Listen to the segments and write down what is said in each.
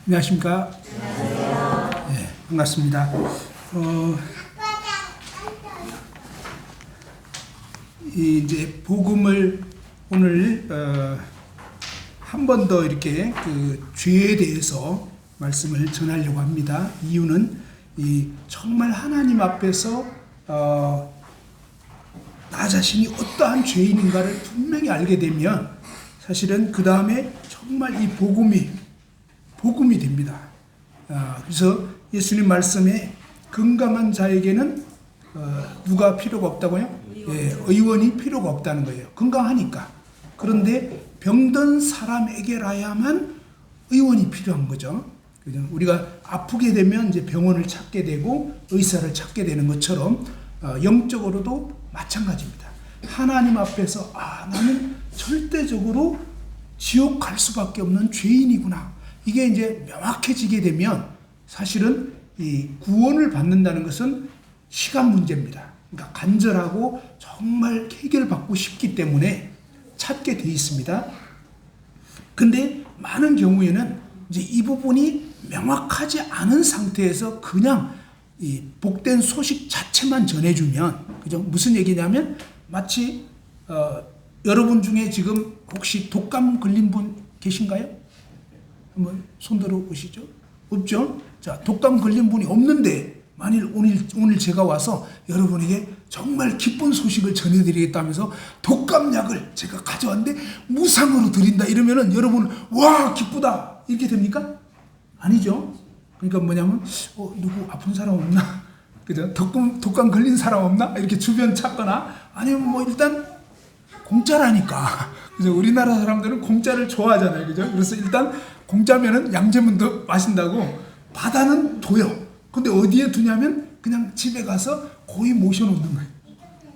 안녕하십니까? 네, 반갑습니다. 이제 복음을 오늘 한 번 더 이렇게 그 죄에 대해서 말씀을 전하려고 합니다. 이유는 정말 하나님 앞에서 나 자신이 어떠한 죄인인가를 분명히 알게 되면 사실은 그 다음에 정말 이 복음이 됩니다. 그래서 예수님 말씀에 건강한 자에게는 누가 필요가 없다고요? 의원이 필요가 없다는 거예요. 건강하니까. 그런데 병든 사람에게라야만 의원이 필요한 거죠. 우리가 아프게 되면 이제 병원을 찾게 되고 의사를 찾게 되는 것처럼 영적으로도 마찬가지입니다. 하나님 앞에서 나는 절대적으로 지옥 갈 수밖에 없는 죄인이구나. 이게 이제 명확해지게 되면 사실은 이 구원을 받는다는 것은 시간 문제입니다. 그러니까 간절하고 정말 해결받고 싶기 때문에 찾게 돼 있습니다. 근데 많은 경우에는 이제 이 부분이 명확하지 않은 상태에서 그냥 이 복된 소식 자체만 전해주면, 그죠? 무슨 얘기냐면 마치 여러분 중에 지금 혹시 독감 걸린 분 계신가요? 한번 손들어 보시죠. 없죠? 자, 독감 걸린 분이 없는데 만일 오늘 제가 와서 여러분에게 정말 기쁜 소식을 전해드리겠다면서 독감약을 제가 가져왔는데 무상으로 드린다 이러면은 여러분 와 기쁘다 이렇게 됩니까? 아니죠. 그러니까 뭐냐면 누구 아픈 사람 없나? 그죠? 독감 걸린 사람 없나? 이렇게 주변 찾거나 아니면 뭐 일단 공짜라니까. 그죠? 우리나라 사람들은 공짜를 좋아하잖아요. 그죠? 그래서 일단 공짜면은 양재문도 마신다고 바다는 둬요. 근데 어디에 두냐면 그냥 집에 가서 거의 모셔놓는 거예요.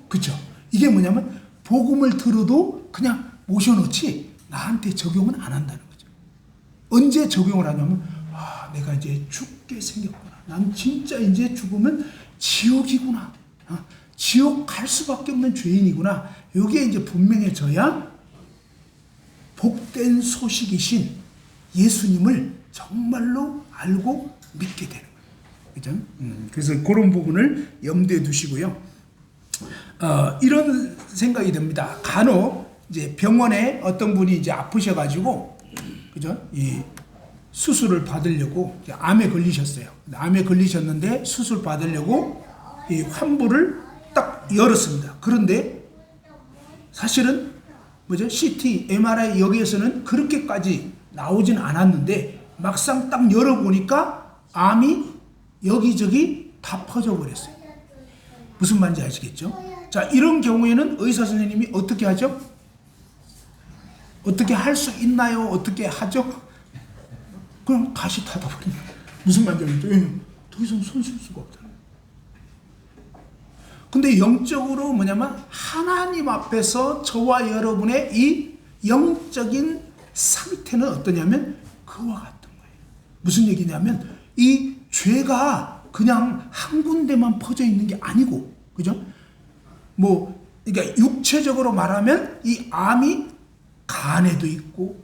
그렇죠? 이게 뭐냐면 복음을 들어도 그냥 모셔놓지 나한테 적용은 안 한다는 거죠. 언제 적용을 하냐면 내가 이제 죽게 생겼구나. 난 진짜 이제 죽으면 지옥이구나. 지옥 갈 수밖에 없는 죄인이구나. 이게 이제 분명해져야 복된 소식이신 예수님을 정말로 알고 믿게 되는 거예요. 그죠? 그래서 그런 부분을 염두에 두시고요. 이런 생각이 듭니다. 간혹 이제 병원에 어떤 분이 이제 아프셔가지고, 그죠? 이 수술을 받으려고 암에 걸리셨어요. 암에 걸리셨는데 수술 받으려고 이 환부를 딱 열었습니다. 그런데 사실은 뭐죠? CT, MRI 여기에서는 그렇게까지 나오진 않았는데 막상 딱 열어보니까 암이 여기저기 다 퍼져버렸어요. 무슨 말인지 아시겠죠? 자, 이런 경우에는 의사 선생님이 어떻게 하죠? 어떻게 할 수 있나요? 어떻게 하죠? 그럼 다시 닫아버립니다. 무슨 말인지 알겠죠? 더 이상 손 쓸 수가 없잖아요. 근데 영적으로 뭐냐면 하나님 앞에서 저와 여러분의 이 영적인 상태는 어떠냐면 그와 같은 거예요. 무슨 얘기냐면 이 죄가 그냥 한 군데만 퍼져 있는 게 아니고, 그죠? 그러니까 육체적으로 말하면 이 암이 간에도 있고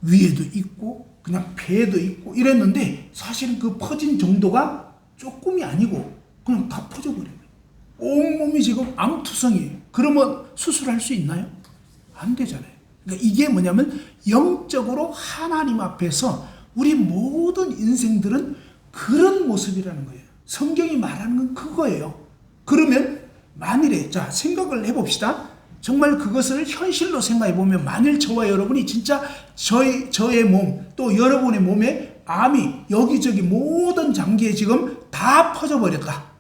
위에도 있고 그냥 배에도 있고 이랬는데 사실은 그 퍼진 정도가 조금이 아니고 그냥 다 퍼져버려요. 온몸이 지금 암투성이에요. 그러면 수술할 수 있나요? 안 되잖아요. 그러니까 이게 뭐냐면 영적으로 하나님 앞에서 우리 모든 인생들은 그런 모습이라는 거예요. 성경이 말하는 건 그거예요. 그러면 만일에 자 생각을 해봅시다. 정말 그것을 현실로 생각해 보면 만일 저와 여러분이 진짜 저의 몸 또 여러분의 몸에 암이 여기저기 모든 장기에 지금 다 퍼져버렸다.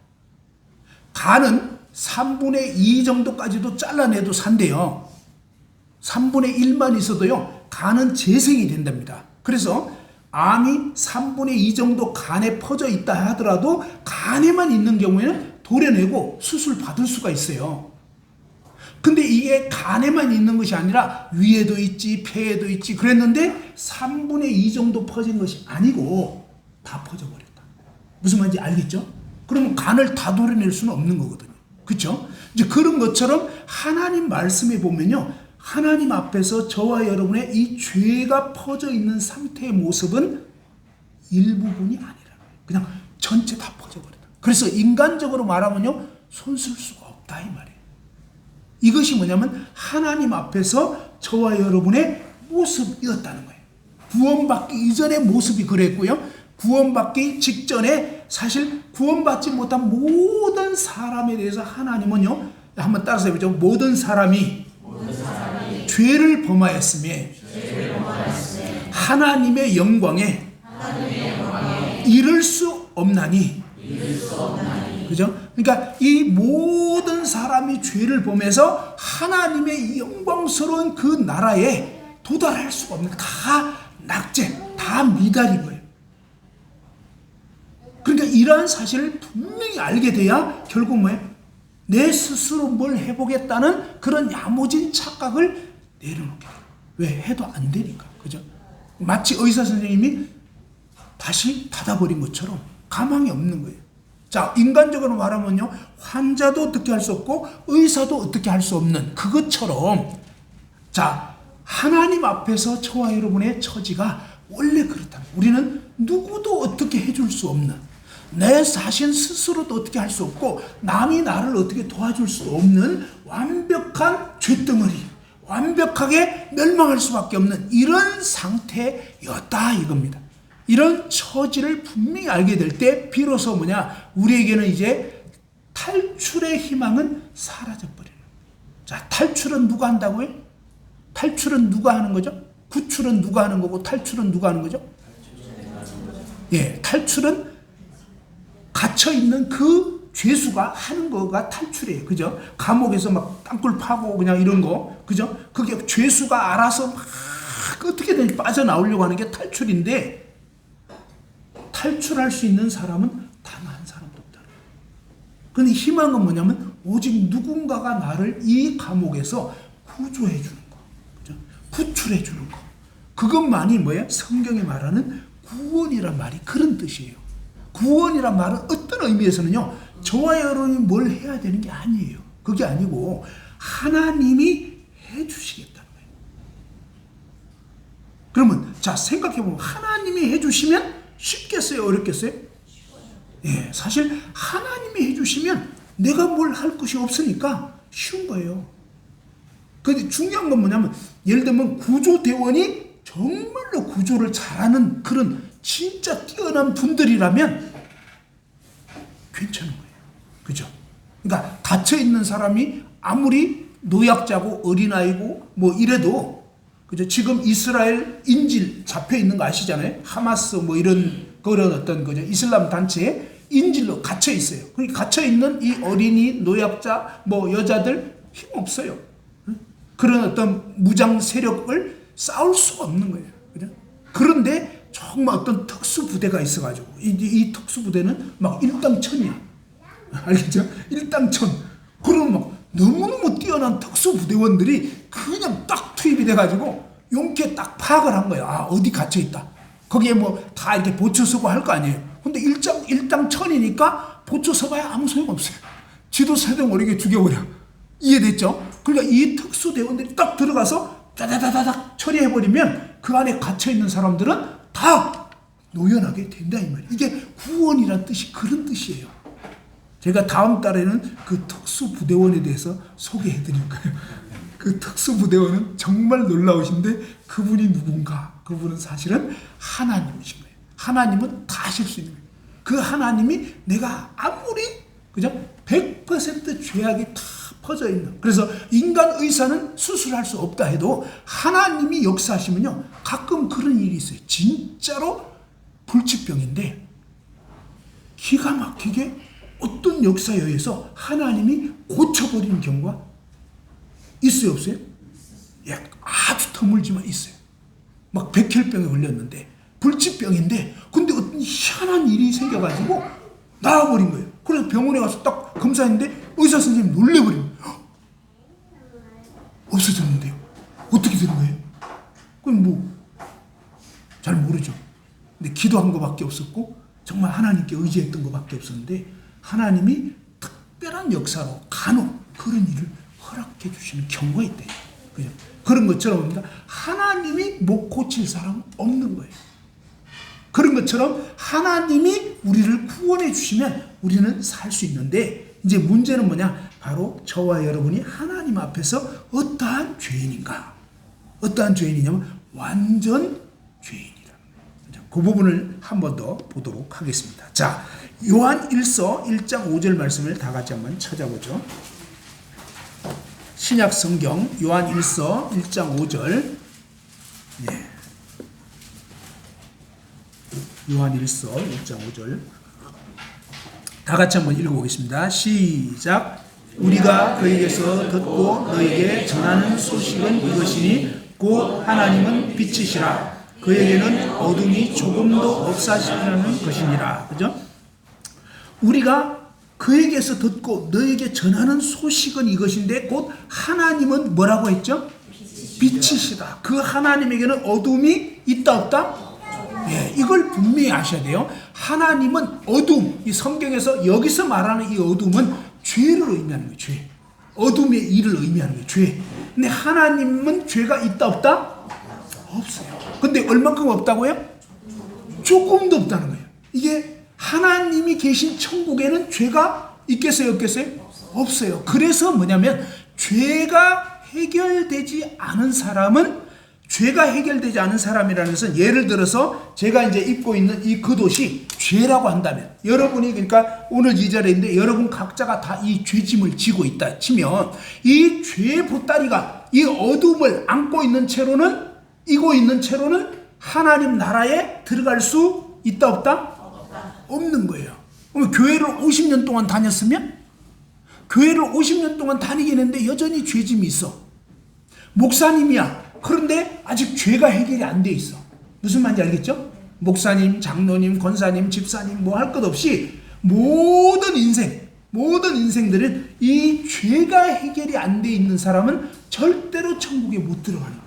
간은 3분의 2 정도까지도 잘라내도 산대요. 3분의 1만 있어도요 간은 재생이 된답니다. 그래서 암이 3분의 2 정도 간에 퍼져 있다 하더라도 간에만 있는 경우에는 도려내고 수술 받을 수가 있어요. 근데 이게 간에만 있는 것이 아니라 위에도 있지 폐에도 있지 그랬는데 3분의 2 정도 퍼진 것이 아니고 다 퍼져버렸다. 무슨 말인지 알겠죠? 그러면 간을 다 도려낼 수는 없는 거거든요. 그렇죠? 이제 그런 것처럼 하나님 말씀에 보면요. 하나님 앞에서 저와 여러분의 이 죄가 퍼져 있는 상태의 모습은 일부분이 아니라는 거예요. 그냥 전체 다 퍼져버렸다. 그래서 인간적으로 말하면요, 손쓸 수가 없다 이 말이에요. 이것이 뭐냐면 하나님 앞에서 저와 여러분의 모습이었다는 거예요. 구원받기 이전의 모습이 그랬고요. 구원받기 직전에 사실 구원받지 못한 모든 사람에 대해서 하나님은요, 한번 따라서 해보죠. 모든 사람이 죄를 범하였음에 하나님의 영광에 이를 수 없나니. 그죠? 그러니까 이 모든 사람이 죄를 범해서 하나님의 이 영광스러운 그 나라에 도달할 수가 없는, 다 낙제, 다 미달인 거예요. 그러니까 이러한 사실을 분명히 알게 돼야 결국 뭐예요? 내 스스로 뭘 해보겠다는 그런 야무진 착각을 내려놓게 돼요. 왜? 해도 안 되니까. 그죠? 마치 의사 선생님이 다시 닫아버린 것처럼 가망이 없는 거예요. 자, 인간적으로 말하면요, 환자도 어떻게 할 수 없고 의사도 어떻게 할 수 없는 그것처럼, 자, 하나님 앞에서 저와 여러분의 처지가 원래 그렇다. 우리는 누구도 어떻게 해줄 수 없는, 내 자신 스스로도 어떻게 할 수 없고 남이 나를 어떻게 도와줄 수 없는 완벽한 쇳덩어리, 완벽하게 멸망할 수밖에 없는 이런 상태였다 이겁니다. 이런 처지를 분명히 알게 될 때 비로소 뭐냐, 우리에게는 이제 탈출의 희망은 사라져버려요. 자, 탈출은 누가 한다고요? 탈출은 누가 하는 거죠? 구출은 누가 하는 거고 탈출은 누가 하는 거죠? 예, 탈출은 갇혀있는 그 죄수가 하는 거가 탈출이에요. 그죠? 감옥에서 막 땅굴 파고 그냥 이런 거, 그죠? 그게 죄수가 알아서 막 어떻게든 빠져나오려고 하는 게 탈출인데, 탈출할 수 있는 사람은 단 한 사람도 없다. 그런데 희망은 뭐냐면 오직 누군가가 나를 이 감옥에서 구조해 주는 거, 그죠? 구출해 주는 거. 그것만이 뭐예요? 성경이 말하는 구원이란 말이 그런 뜻이에요. 구원이란 말은 어떤 의미에서는요, 저와 여러분이 뭘 해야 되는 게 아니에요. 그게 아니고 하나님이 해주시겠다는 거예요. 그러면 자, 생각해보면 하나님이 해주시면 쉽겠어요? 어렵겠어요? 예, 사실 하나님이 해주시면 내가 뭘 할 것이 없으니까 쉬운 거예요. 근데 중요한 건 뭐냐면, 예를 들면 구조대원이 정말로 구조를 잘하는 그런 진짜 뛰어난 분들이라면 괜찮은 거예요. 그죠? 그러니까 갇혀있는 사람이 아무리 노약자고 어린아이고 뭐 이래도, 그죠? 지금 이스라엘 인질 잡혀있는 거 아시잖아요? 하마스 뭐 그런 어떤 거죠. 이슬람 단체에 인질로 갇혀있어요. 그러니까 갇혀있는 이 어린이, 노약자, 뭐 여자들 힘없어요. 그런 어떤 무장 세력을 싸울 수가 없는 거예요. 그죠? 그런데 정말 어떤 특수부대가 있어가지고, 이 특수부대는 막 일당천이야. 알겠죠? 일당천. 그럼 막 너무너무 뛰어난 특수부대원들이 그냥 딱 투입이 돼가지고 용케 딱 파악을 한 거야. 아, 어디 갇혀있다. 거기에 뭐 다 이렇게 보초 서고 할 거 아니에요. 근데 일당천이니까 보초 서봐야 아무 소용없어요. 지도 새도 모르게 죽여버려. 이해됐죠? 그러니까 이 특수대원들이 딱 들어가서 다다다닥 처리해버리면 그 안에 갇혀있는 사람들은 다 노연하게 된다 이 말이에요. 이게 구원이란 뜻이 그런 뜻이에요. 제가 다음 달에는 그 특수부대원에 대해서 소개해드릴 거예요. 그 특수부대원은 정말 놀라우신데 그분이 누군가? 그분은 사실은 하나님이신 거예요. 하나님은 다 하실 수 있는 거예요. 그 하나님이 내가 아무리, 그죠? 100% 죄악이 다 퍼져 있는. 그래서 인간 의사는 수술할 수 없다 해도 하나님이 역사하시면요, 가끔 그런 일이 있어요. 진짜로 불치병인데 기가 막히게 어떤 역사에 의해서 하나님이 고쳐버리는 경우가 있어요, 없어요? 예, 아주 드물지만 있어요. 막 백혈병에 걸렸는데, 불치병인데, 근데 어떤 희한한 일이 생겨가지고 나와버린 거예요. 그래서 병원에 가서 딱 검사했는데 의사 선생님이 놀래버린 거예요. 없어졌는데요. 어떻게 된 거예요? 그럼 뭐 잘 모르죠. 근데 기도한 것밖에 없었고 정말 하나님께 의지했던 것밖에 없었는데, 하나님이 특별한 역사로 간혹 그런 일을 허락해 주시는 경우가 있대요. 그죠? 그런 것처럼 하나님이 못 고칠 사람은 없는 거예요. 그런 것처럼 하나님이 우리를 구원해 주시면 우리는 살 수 있는데, 이제 문제는 뭐냐? 바로 저와 여러분이 하나님 앞에서 어떠한 죄인인가? 어떠한 죄인이냐면 완전 죄인이라는 거예요. 그 부분을 한 번 더 보도록 하겠습니다. 자, 요한 1서 1장 5절 말씀을 다 같이 한번 찾아보죠. 신약 성경 요한 1서 1장 5절. 네. 요한 1서 1장 5절. 다 같이 한번 읽어보겠습니다. 시작. 우리가 그에게서 듣고 너에게 전하는 소식은 이것이니 곧 하나님은 빛이시라. 그에게는 어둠이 조금도 없사시라는 것이니라. 그죠? 우리가 그에게서 듣고 너에게 전하는 소식은 이것인데 곧 하나님은 뭐라고 했죠? 빛이시다. 그 하나님에게는 어둠이 있다 없다? 예, 이걸 분명히 아셔야 돼요. 하나님은 어둠, 이 성경에서 여기서 말하는 이 어둠은 죄를 의미하는 거예요. 죄. 어둠의 일을 의미하는 거예요. 죄. 근데 하나님은 죄가 있다 없다? 없어요. 근데 얼만큼 없다고요? 조금도 없다는 거예요. 이게 하나님이 계신 천국에는 죄가 있겠어요? 없겠어요? 없어요. 그래서 뭐냐면 죄가 해결되지 않은 사람은, 죄가 해결되지 않은 사람이라는 것은, 예를 들어서 제가 이제 입고 있는 이 겉옷이 죄라고 한다면, 여러분이, 그러니까 오늘 이 자리인데 여러분 각자가 다 이 죄짐을 지고 있다 치면, 이 죄의 보따리가 이 어둠을 안고 있는 채로는, 이고 있는 채로는 하나님 나라에 들어갈 수 있다 없다? 없는 거예요. 그럼 교회를 50년 동안 다녔으면, 교회를 50년 동안 다니긴 했는데 여전히 죄짐이 있어. 목사님이야. 그런데 아직 죄가 해결이 안 돼 있어. 무슨 말인지 알겠죠? 목사님, 장로님, 권사님, 집사님 뭐 할 것 없이 모든 인생들은 이 죄가 해결이 안 돼 있는 사람은 절대로 천국에 못 들어가는 거예요.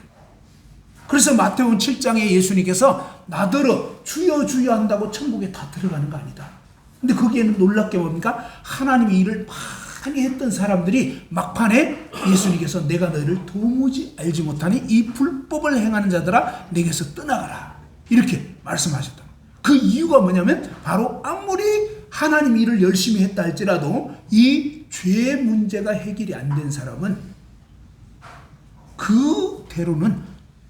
그래서 마태복음 7장에 예수님께서 나더러 주여 주여 한다고 천국에 다 들어가는 거 아니다. 근데 거기에는 놀랍게 뭡니까? 하나님의 일을 많이 했던 사람들이 막판에 예수님께서 내가 너희를 도무지 알지 못하니 이 불법을 행하는 자들아 내게서 떠나가라, 이렇게 말씀하셨다. 그 이유가 뭐냐면 바로 아무리 하나님 일을 열심히 했다 할지라도 이 죄 문제가 해결이 안 된 사람은 그대로는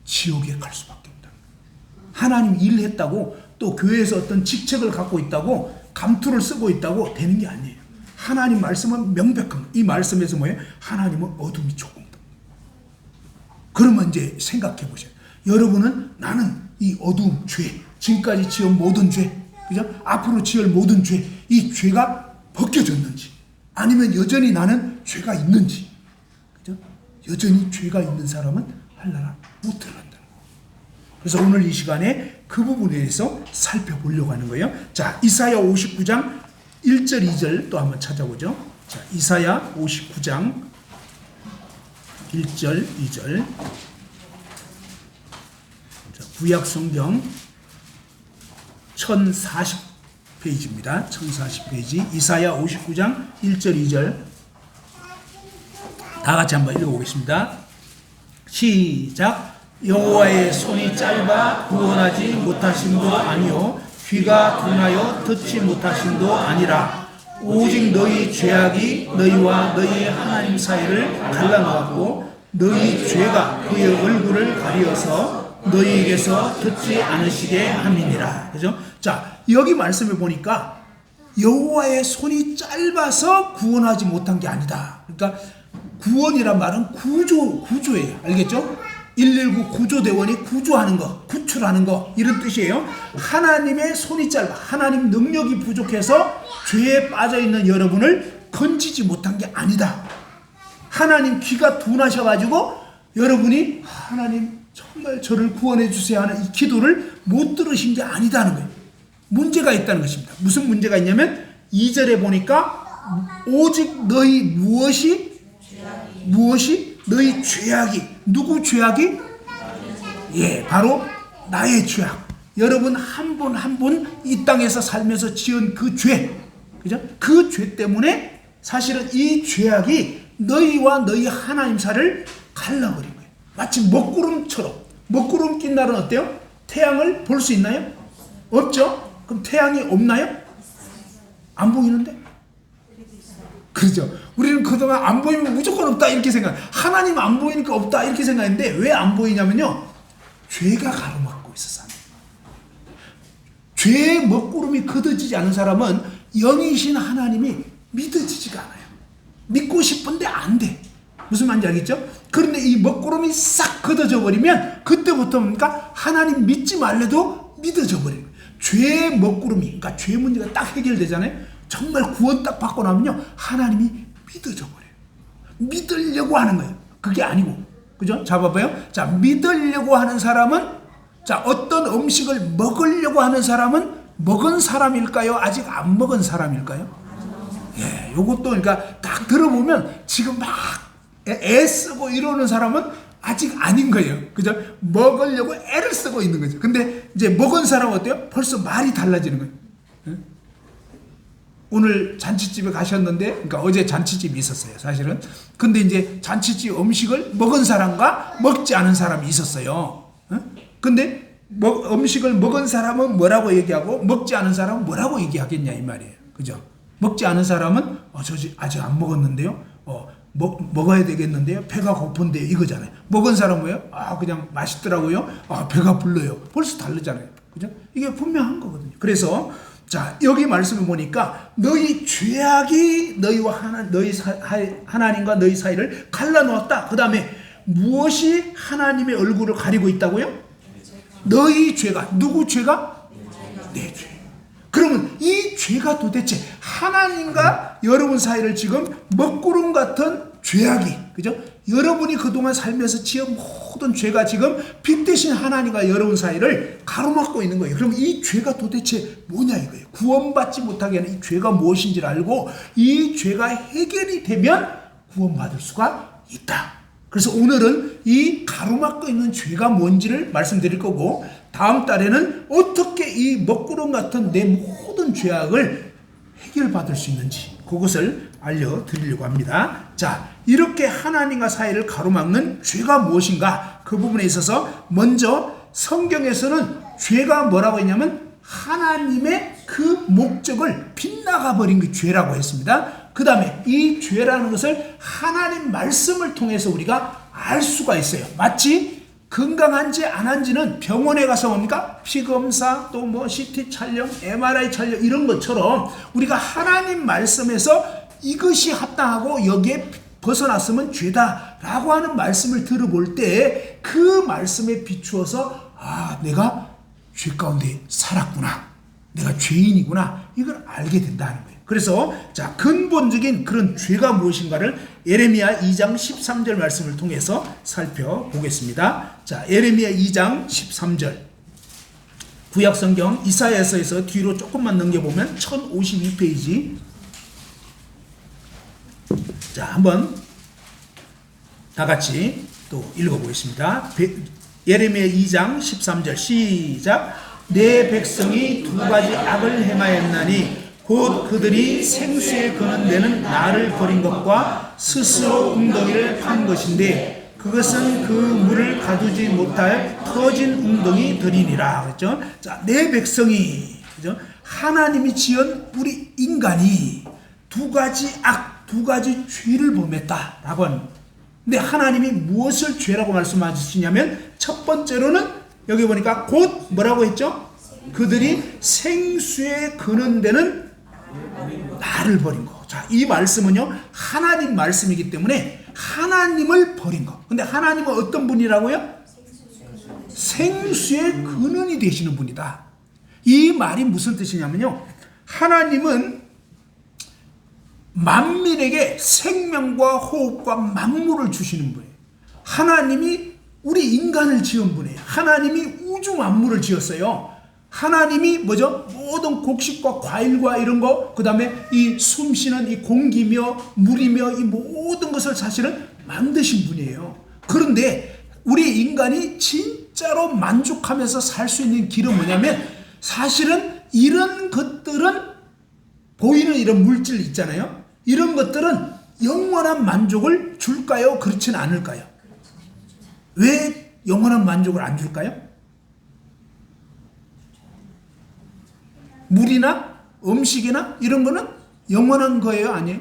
지옥에 갈 수밖에 없다. 하나님 일을 했다고 또 교회에서 어떤 직책을 갖고 있다고 감투를 쓰고 있다고 되는 게 아니에요. 하나님 말씀은 명백한, 이 말씀에서 뭐예요? 하나님은 어둠이 조금 더. 그러면 이제 생각해 보세요. 여러분은 나는 이 어두움, 죄, 지금까지 지은 모든 죄, 그죠? 앞으로 지을 모든 죄, 이 죄가 벗겨졌는지, 아니면 여전히 나는 죄가 있는지, 그죠? 여전히 죄가 있는 사람은 한나라 못 들어간다는 거예요. 그래서 오늘 이 시간에 그 부분에 대해서 살펴보려고 하는 거예요. 자, 이사야 59장 1절 2절 또 한번 찾아보죠. 자, 이사야 59장 1절 2절. 자, 구약 성경 1040페이지입니다. 1040페이지 이사야 59장 1절 2절 다 같이 한번 읽어보겠습니다. 시작. 여호와의 손이 짧아 구원하지 못하심도 아니요 귀가 둔하여 듣지 못하심도 아니라 오직 너희 죄악이 너희와 너희 하나님 사이를 갈라놓았고 너희 죄가 그의 얼굴을 가리어서 너희에게서 듣지 않으시게 함이니라. 그죠? 자, 여기 말씀을 보니까 여호와의 손이 짧아서 구원하지 못한 게 아니다. 그러니까 구원이란 말은 구조예요. 알겠죠? 119 구조대원이 구조하는 거, 구출하는 거, 이런 뜻이에요. 하나님의 손이 짧아, 하나님 능력이 부족해서 죄에 빠져있는 여러분을 건지지 못한 게 아니다. 하나님 귀가 둔하셔가지고 여러분이 하나님 정말 저를 구원해 주세요 하는 이 기도를 못 들으신 게 아니다는 거예요. 문제가 있다는 것입니다. 무슨 문제가 있냐면 2절에 보니까 오직 너희 무엇이 너희 죄악이, 누구 죄악이? 예, 바로 나의 죄악. 여러분 한 분 한 분 이 땅에서 살면서 지은 그 죄, 그죠? 그 죄 때문에 사실은 이 죄악이 너희와 너희 하나님 사이를 갈라버린 거예요. 마치 먹구름처럼. 먹구름 낀 날은 어때요? 태양을 볼 수 있나요? 없죠? 그럼 태양이 없나요? 안 보이는데? 그렇죠. 우리는 그동안 안 보이면 무조건 없다 이렇게 생각. 하나님 안 보이니까 없다 이렇게 생각했는데 왜 안 보이냐면요. 죄가 가로막고 있었어. 죄의 먹구름이 걷어지지 않은 사람은 영이신 하나님이 믿어지지가 않아요. 믿고 싶은데 안 돼. 무슨 말인지 알겠죠? 그런데 이 먹구름이 싹 걷어져 버리면 그때부터 뭡니까? 하나님 믿지 말래도 믿어져 버리는 거예요. 죄의 먹구름이, 그러니까 죄 문제가 딱 해결되잖아요. 정말 구원 딱 받고 나면요, 하나님이 믿어져 버려요. 믿으려고 하는 거예요. 그게 아니고, 그죠? 자, 봐봐요. 자, 믿으려고 하는 사람은, 자, 어떤 음식을 먹으려고 하는 사람은 먹은 사람일까요? 아직 안 먹은 사람일까요? 예, 요것도 그러니까 딱 들어보면 지금 막 애쓰고 이러는 사람은 아직 아닌 거예요. 그죠? 먹으려고 애를 쓰고 있는 거죠. 근데 이제 먹은 사람은 어때요? 벌써 말이 달라지는 거예요. 예? 오늘 잔치집에 가셨는데, 그러니까 어제 잔치집이 있었어요, 사실은. 근데 이제 잔치집 음식을 먹은 사람과 먹지 않은 사람이 있었어요. 예? 근데 음식을 먹은 사람은 뭐라고 얘기하고 먹지 않은 사람은 뭐라고 얘기하겠냐 이 말이에요. 그죠? 먹지 않은 사람은 저 아직 안 먹었는데요. 먹어야 되겠는데요. 배가 고픈데요. 이거잖아요. 먹은 사람은 뭐예요? 그냥 맛있더라고요. 배가 불러요. 벌써 다르잖아요. 그죠? 이게 분명한 거거든요. 그래서 자, 여기 말씀을 보니까 너희 죄악이 하나님과 너희 사이를 갈라놓았다. 그 다음에 무엇이 하나님의 얼굴을 가리고 있다고요? 너희 죄가. 누구 죄가? 내 죄. 그러면 이 죄가 도대체 하나님과 여러분 사이를 지금 먹구름 같은 죄악이, 그죠? 여러분이 그동안 살면서 지은 모든 죄가 지금 빛 대신 하나님과 여러분 사이를 가로막고 있는 거예요. 그럼 이 죄가 도대체 뭐냐 이거예요. 구원받지 못하게 하는 이 죄가 무엇인지를 알고 이 죄가 해결이 되면 구원받을 수가 있다. 그래서 오늘은 이 가로막고 있는 죄가 뭔지를 말씀드릴 거고, 다음 달에는 어떻게 이 먹구름 같은 내 모든 죄악을 해결받을 수 있는지 그것을 알려드리려고 합니다. 자, 이렇게 하나님과 사이를 가로막는 죄가 무엇인가, 그 부분에 있어서 먼저 성경에서는 죄가 뭐라고 했냐면 하나님의 그 목적을 빗나가 버린 게 죄라고 했습니다. 그 다음에 이 죄라는 것을 하나님 말씀을 통해서 우리가 알 수가 있어요. 마치 건강한지 안 한지는 병원에 가서 뭡니까? 피검사, 또 뭐 CT 촬영, MRI 촬영 이런 것처럼 우리가 하나님 말씀에서 이것이 합당하고 여기에 벗어났으면 죄다라고 하는 말씀을 들어볼 때 그 말씀에 비추어서 내가 죄 가운데 살았구나, 내가 죄인이구나, 이걸 알게 된다는 거예요. 그래서 자, 근본적인 그런 죄가 무엇인가를 예레미야 2장 13절 말씀을 통해서 살펴보겠습니다. 자, 예레미야 2장 13절. 구약성경 이사야서에서 뒤로 조금만 넘겨보면 1052페이지. 자, 한번 다 같이 또 읽어보겠습니다. 예레미야 2장 13절 시작. 내 백성이 두 가지 악을 행하였나니 곧 그들이 생수에 거는 데는 나를 버린 것과 스스로 웅덩이를 판 것인데 그것은 그 물을 가두지 못할 터진 웅덩이 들이니라. 그렇죠? 자, 내 백성이, 그죠? 하나님이 지은 우리 인간이 두 가지 악, 두 가지 죄를 범했다라고 하는. 근데 하나님이 무엇을 죄라고 말씀하시냐면 첫 번째로는 여기 보니까 곧 뭐라고 했죠? 그들이 생수에 거는 데는 나를 버린 거. 자, 이 말씀은요, 하나님 말씀이기 때문에 하나님을 버린 거. 근데 하나님은 어떤 분이라고요? 생수의 근원이 되시는 분이다. 이 말이 무슨 뜻이냐면요, 하나님은 만민에게 생명과 호흡과 만물을 주시는 분이에요. 하나님이 우리 인간을 지은 분이에요. 하나님이 우주 만물을 지었어요. 하나님이 뭐죠? 모든 곡식과 과일과 이런 거, 그 다음에 이 숨쉬는 이 공기며 물이며 이 모든 것을 사실은 만드신 분이에요. 그런데 우리 인간이 진짜로 만족하면서 살 수 있는 길은 뭐냐면, 사실은 이런 것들은, 보이는 이런 물질 있잖아요. 이런 것들은 영원한 만족을 줄까요? 그렇지는 않을까요? 왜 영원한 만족을 안 줄까요? 물이나 음식이나 이런 거는 영원한 거예요? 아니에요?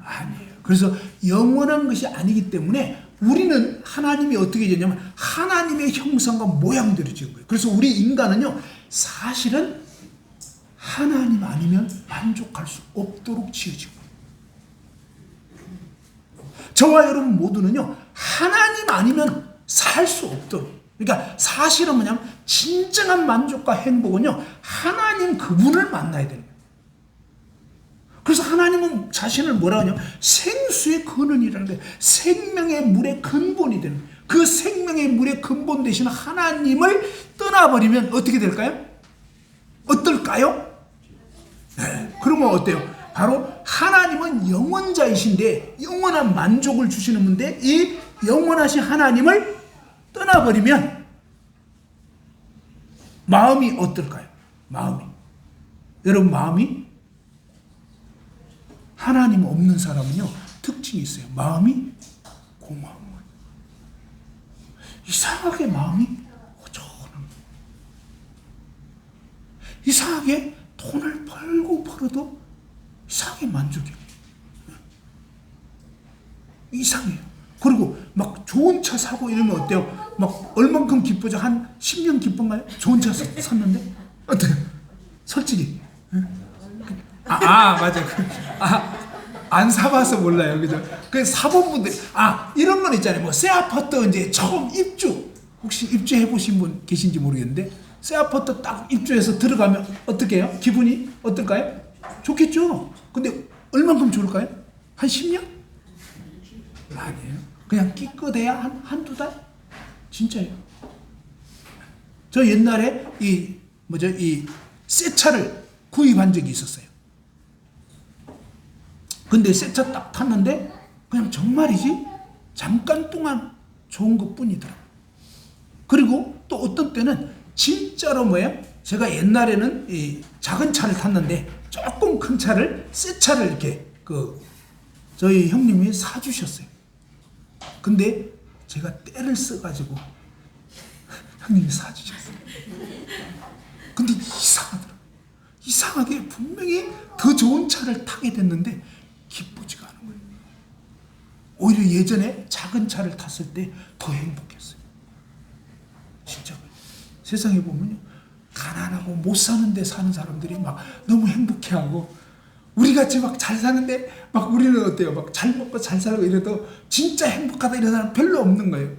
아니에요. 그래서 영원한 것이 아니기 때문에 우리는 하나님이 어떻게 되냐면 하나님의 형상과 모양대로 지은 거예요. 그래서 우리 인간은요, 사실은 하나님 아니면 만족할 수 없도록 지어진 거예요. 저와 여러분 모두는요, 하나님 아니면 살 수 없도록. 그러니까 사실은 뭐냐면 진정한 만족과 행복은요, 하나님 그분을 만나야 되는 거예요. 그래서 하나님은 자신을 뭐라 하냐면 생수의 근원이라는 거예요. 생명의 물의 근본이 되는 거예요. 그 생명의 물의 근본 되신 하나님을 떠나버리면 어떻게 될까요? 어떨까요? 네, 그러면 어때요? 바로 하나님은 영원자이신데 영원한 만족을 주시는 분인데 이 영원하신 하나님을 떠나버리면 마음이 어떨까요? 마음이. 여러분, 마음이 하나님 없는 사람은요, 특징이 있어요. 마음이 공허한 거예요. 이상하게 마음이 허전한 거예요. 이상하게 돈을 벌고 벌어도 이상하게 만족해요. 이상해요. 그리고 막 좋은 차 사고 이러면 어때요? 막 얼만큼 기쁘죠? 한 10년 기쁜가요? 좋은 차 샀는데? 어때요? 솔직히. 맞아. 안 사봐서 몰라요. 그죠? 그 사본 분들, 이런 건 있잖아요. 뭐, 새 아파트 이제 처음 입주. 혹시 입주해보신 분 계신지 모르겠는데, 새 아파트 딱 입주해서 들어가면 어떻게 해요? 기분이 어떨까요? 좋겠죠? 근데 얼만큼 좋을까요? 한 10년? 아니에요. 그냥 끼끗해야 한두 달? 진짜예요. 저 옛날에 이 새 차를 구입한 적이 있었어요. 근데 새 차 딱 탔는데 그냥 정말이지 잠깐 동안 좋은 것 뿐이더라고요. 그리고 또 어떤 때는 진짜로 뭐예요? 제가 옛날에는 이 작은 차를 탔는데 조금 큰 차를, 새 차를 이렇게 저희 형님이 사주셨어요. 근데 제가 때를 써가지고 형님이 사주셨어요. 근데 이상하더라고요. 이상하게 분명히 더 좋은 차를 타게 됐는데 기쁘지가 않은 거예요. 오히려 예전에 작은 차를 탔을 때 더 행복했어요. 진짜. 세상에 보면요, 가난하고 못 사는 데 사는 사람들이 막 너무 행복해하고, 우리같이 막 잘 사는데 막 우리는 어때요? 막 잘 먹고 잘 살고 이래도 진짜 행복하다 이런 사람 별로 없는 거예요.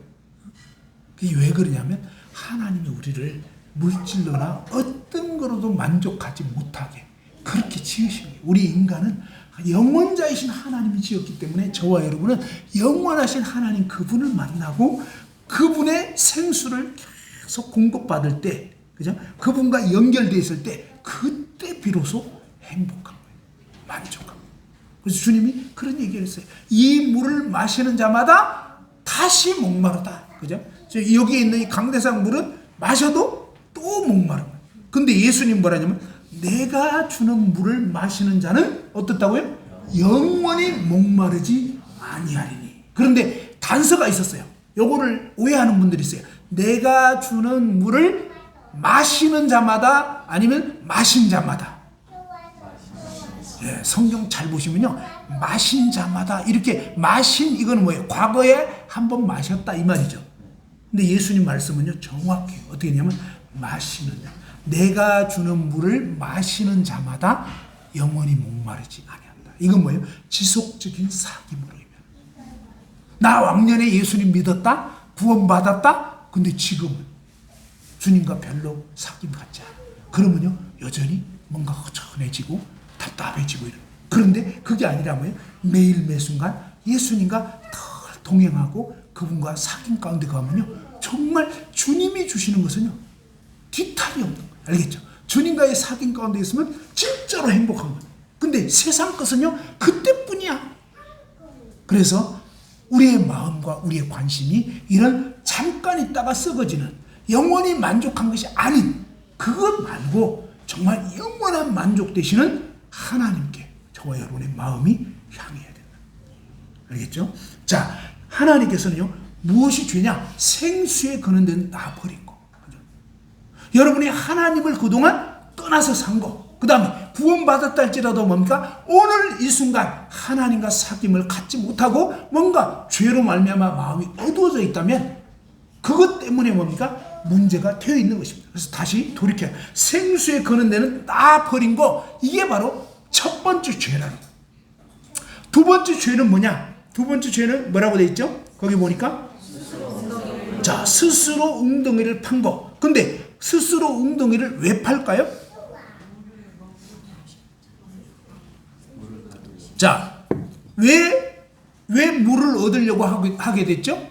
그게 왜 그러냐면 하나님이 우리를 물질로나 어떤 거로도 만족하지 못하게 그렇게 지으신 거예요. 우리 인간은 영원자이신 하나님이 지었기 때문에 저와 여러분은 영원하신 하나님 그분을 만나고 그분의 생수를 계속 공급받을 때, 그죠? 그분과 연결되어 있을 때 그때 비로소 행복한 거예요. 만족한 거예요. 그래서 주님이 그런 얘기를 했어요. 이 물을 마시는 자마다 다시 목마르다. 그죠? 여기 있는 이 강대상 물은 마셔도 또 목마른 거예요. 근데 예수님 뭐라냐면 내가 주는 물을 마시는 자는 어떻다고요? 영원히 목마르지 아니하리니. 그런데 단서가 있었어요. 요거를 오해하는 분들이 있어요. 내가 주는 물을 마시는 자마다 아니면 마신 자마다. 예, 성경 잘 보시면요, 마신 자마다 이렇게 마신 이거는 뭐예요? 과거에 한번 마셨다 이 말이죠. 근데 예수님 말씀은요 정확해요. 어떻게 되냐면 마시는 자, 내가 주는 물을 마시는 자마다 영원히 목마르지 아니한다. 이건 뭐예요? 지속적인 사귐으로 이면. 나 왕년에 예수님 믿었다, 구원받았다. 근데 지금은 주님과 별로 사귐 갖지 않아. 그러면요 여전히 뭔가 허전해지고 답답해지고 이런. 그런데 그게 아니라 뭐예요? 매일 매순간 예수님과 늘 동행하고 그분과 사귐 가운데 가면요 정말 주님이 주시는 것은요 뒤탈이 없는 거예요. 알겠죠? 주님과의 사귐 가운데 있으면 진짜로 행복한 거예요. 근데 세상 것은요 그때뿐이야. 그래서 우리의 마음과 우리의 관심이 이런 잠깐 있다가 썩어지는 영원히 만족한 것이 아닌 그것 말고 정말 영원한 만족 되시는 하나님께 저와 여러분의 마음이 향해야 된다. 알겠죠? 자, 하나님께서는요 무엇이 죄냐? 생수의 근원된 나 버린 거. 그죠? 여러분이 하나님을 그동안 떠나서 산 거, 그 다음에 구원받았다 할지라도 뭡니까? 오늘 이 순간 하나님과 사귐을 갖지 못하고 뭔가 죄로 말미암아 마음이 어두워져 있다면 그것 때문에 뭡니까? 문제가 되어 있는 것입니다. 그래서 다시 돌이켜 생수에 거는 데는 다 버린 거, 이게 바로 첫 번째 죄라는 거예요. 두 번째 죄는 뭐냐? 두 번째 죄는 뭐라고 되어 있죠? 거기 보니까 자, 스스로 웅덩이를 판 거. 근데 스스로 웅덩이를 왜 팔까요? 자, 왜 물을 얻으려고 하게 됐죠?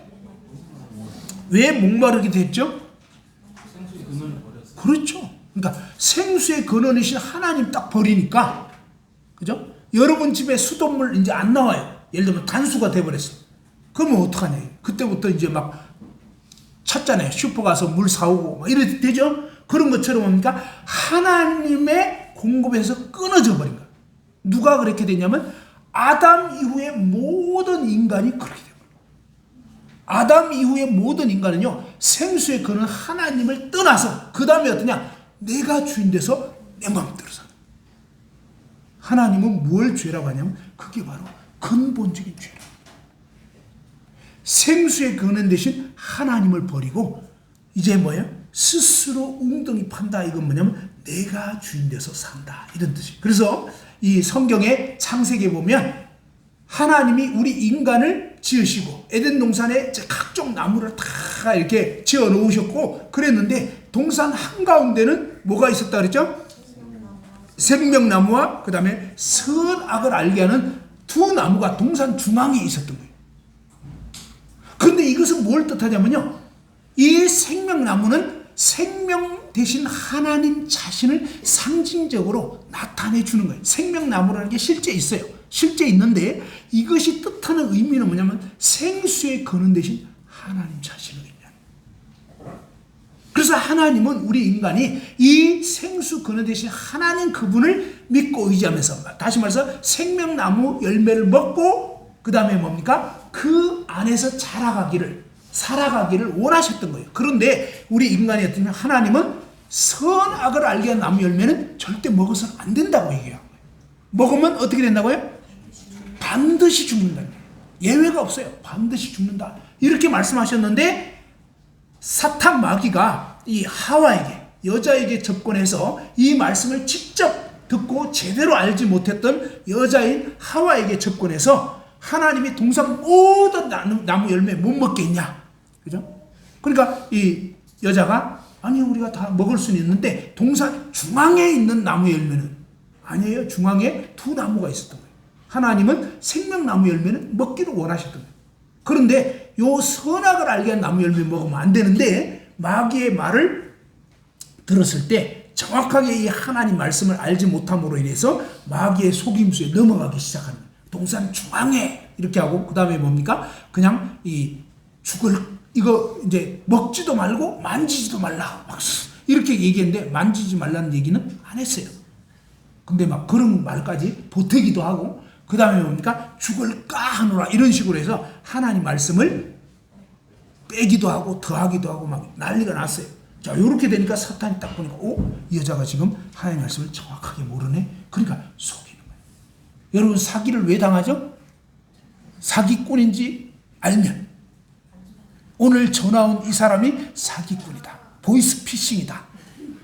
왜 목마르게 됐죠? 그렇죠. 그러니까 생수의 근원이신 하나님 딱 버리니까, 그죠? 여러분 집에 수돗물 이제 안 나와요. 예를 들면 단수가 돼버렸어. 그러면 어떡하냐? 그때부터 이제 막 찾잖아요. 슈퍼 가서 물 사오고 막 이래 되죠? 그런 것처럼 뭡니까? 하나님의 공급에서 끊어져 버린 거예요. 누가 그렇게 됐냐면 아담 이후의 모든 인간이 그렇게 돼요. 아담 이후의 모든 인간은요, 생수의 근원 하나님을 떠나서 그 다음에 어떠냐? 내가 주인 돼서 내 마음대로 산다. 하나님은 뭘 죄라고 하냐면 그게 바로 근본적인 죄라. 생수의 근원 대신 하나님을 버리고 이제 뭐예요? 스스로 웅덩이 판다. 이건 뭐냐면 내가 주인 돼서 산다, 이런 뜻이에요. 그래서 이 성경의 창세기에 보면 하나님이 우리 인간을 지으시고 에덴 동산에 각종 나무를 다 이렇게 지어 놓으셨고 그랬는데 동산 한가운데는 뭐가 있었다 그랬죠? 생명나무와 그 다음에 선악을 알게 하는 두 나무가 동산 중앙에 있었던 거예요. 그런데 이것은 뭘 뜻하냐면요, 이 생명나무는 생명 대신 하나님 자신을 상징적으로 나타내 주는 거예요. 생명나무라는 게 실제 있어요. 실제 있는데 이것이 뜻하는 의미는 뭐냐면 생수의 근원 대신 하나님 자신을 의미하는 거예요. 그래서 하나님은 우리 인간이 이 생수 근원 대신 하나님 그분을 믿고 의지하면서, 다시 말해서 생명나무 열매를 먹고 그 다음에 뭡니까? 그 안에서 살아가기를 원하셨던 거예요. 그런데 우리 인간이 어떠냐면 하나님은 선악을 알게 한 나무 열매는 절대 먹어서는 안 된다고 얘기해요. 먹으면 어떻게 된다고요? 반드시 죽는다. 예외가 없어요. 반드시 죽는다. 이렇게 말씀하셨는데 사탄 마귀가 이 하와에게, 여자에게 접근해서 이 말씀을 직접 듣고 제대로 알지 못했던 여자인 하와에게 접근해서 하나님이 동산 모든 나무 열매 못 먹겠냐, 그죠? 그러니까 이 여자가 아니 우리가 다 먹을 수는 있는데 동산 중앙에 있는 나무 열매는 아니에요. 중앙에 두 나무가 있었던 거예요. 하나님은 생명나무 열매는 먹기를 원하셨던 거예요. 그런데 요 선악을 알게 한 나무 열매 먹으면 안 되는데 마귀의 말을 들었을 때 정확하게 이 하나님 말씀을 알지 못함으로 인해서 마귀의 속임수에 넘어가기 시작하는 거예요. 동산 중앙에 이렇게 하고 그 다음에 뭡니까? 그냥 이 이거 이제 먹지도 말고 만지지도 말라 이렇게 얘기했는데 만지지 말라는 얘기는 안 했어요. 근데 막 그런 말까지 보태기도 하고 그 다음에 뭡니까? 죽을 까하노라 이런 식으로 해서 하나님 말씀을 빼기도 하고 더하기도 하고 막 난리가 났어요. 자, 이렇게 되니까 사탄이 딱 보니까 이 여자가 지금 하나님 말씀을 정확하게 모르네. 그러니까 속이는 거예요. 여러분 사기를 왜 당하죠? 사기꾼인지 알면, 오늘 전화 온 이 사람이 사기꾼이다, 보이스피싱이다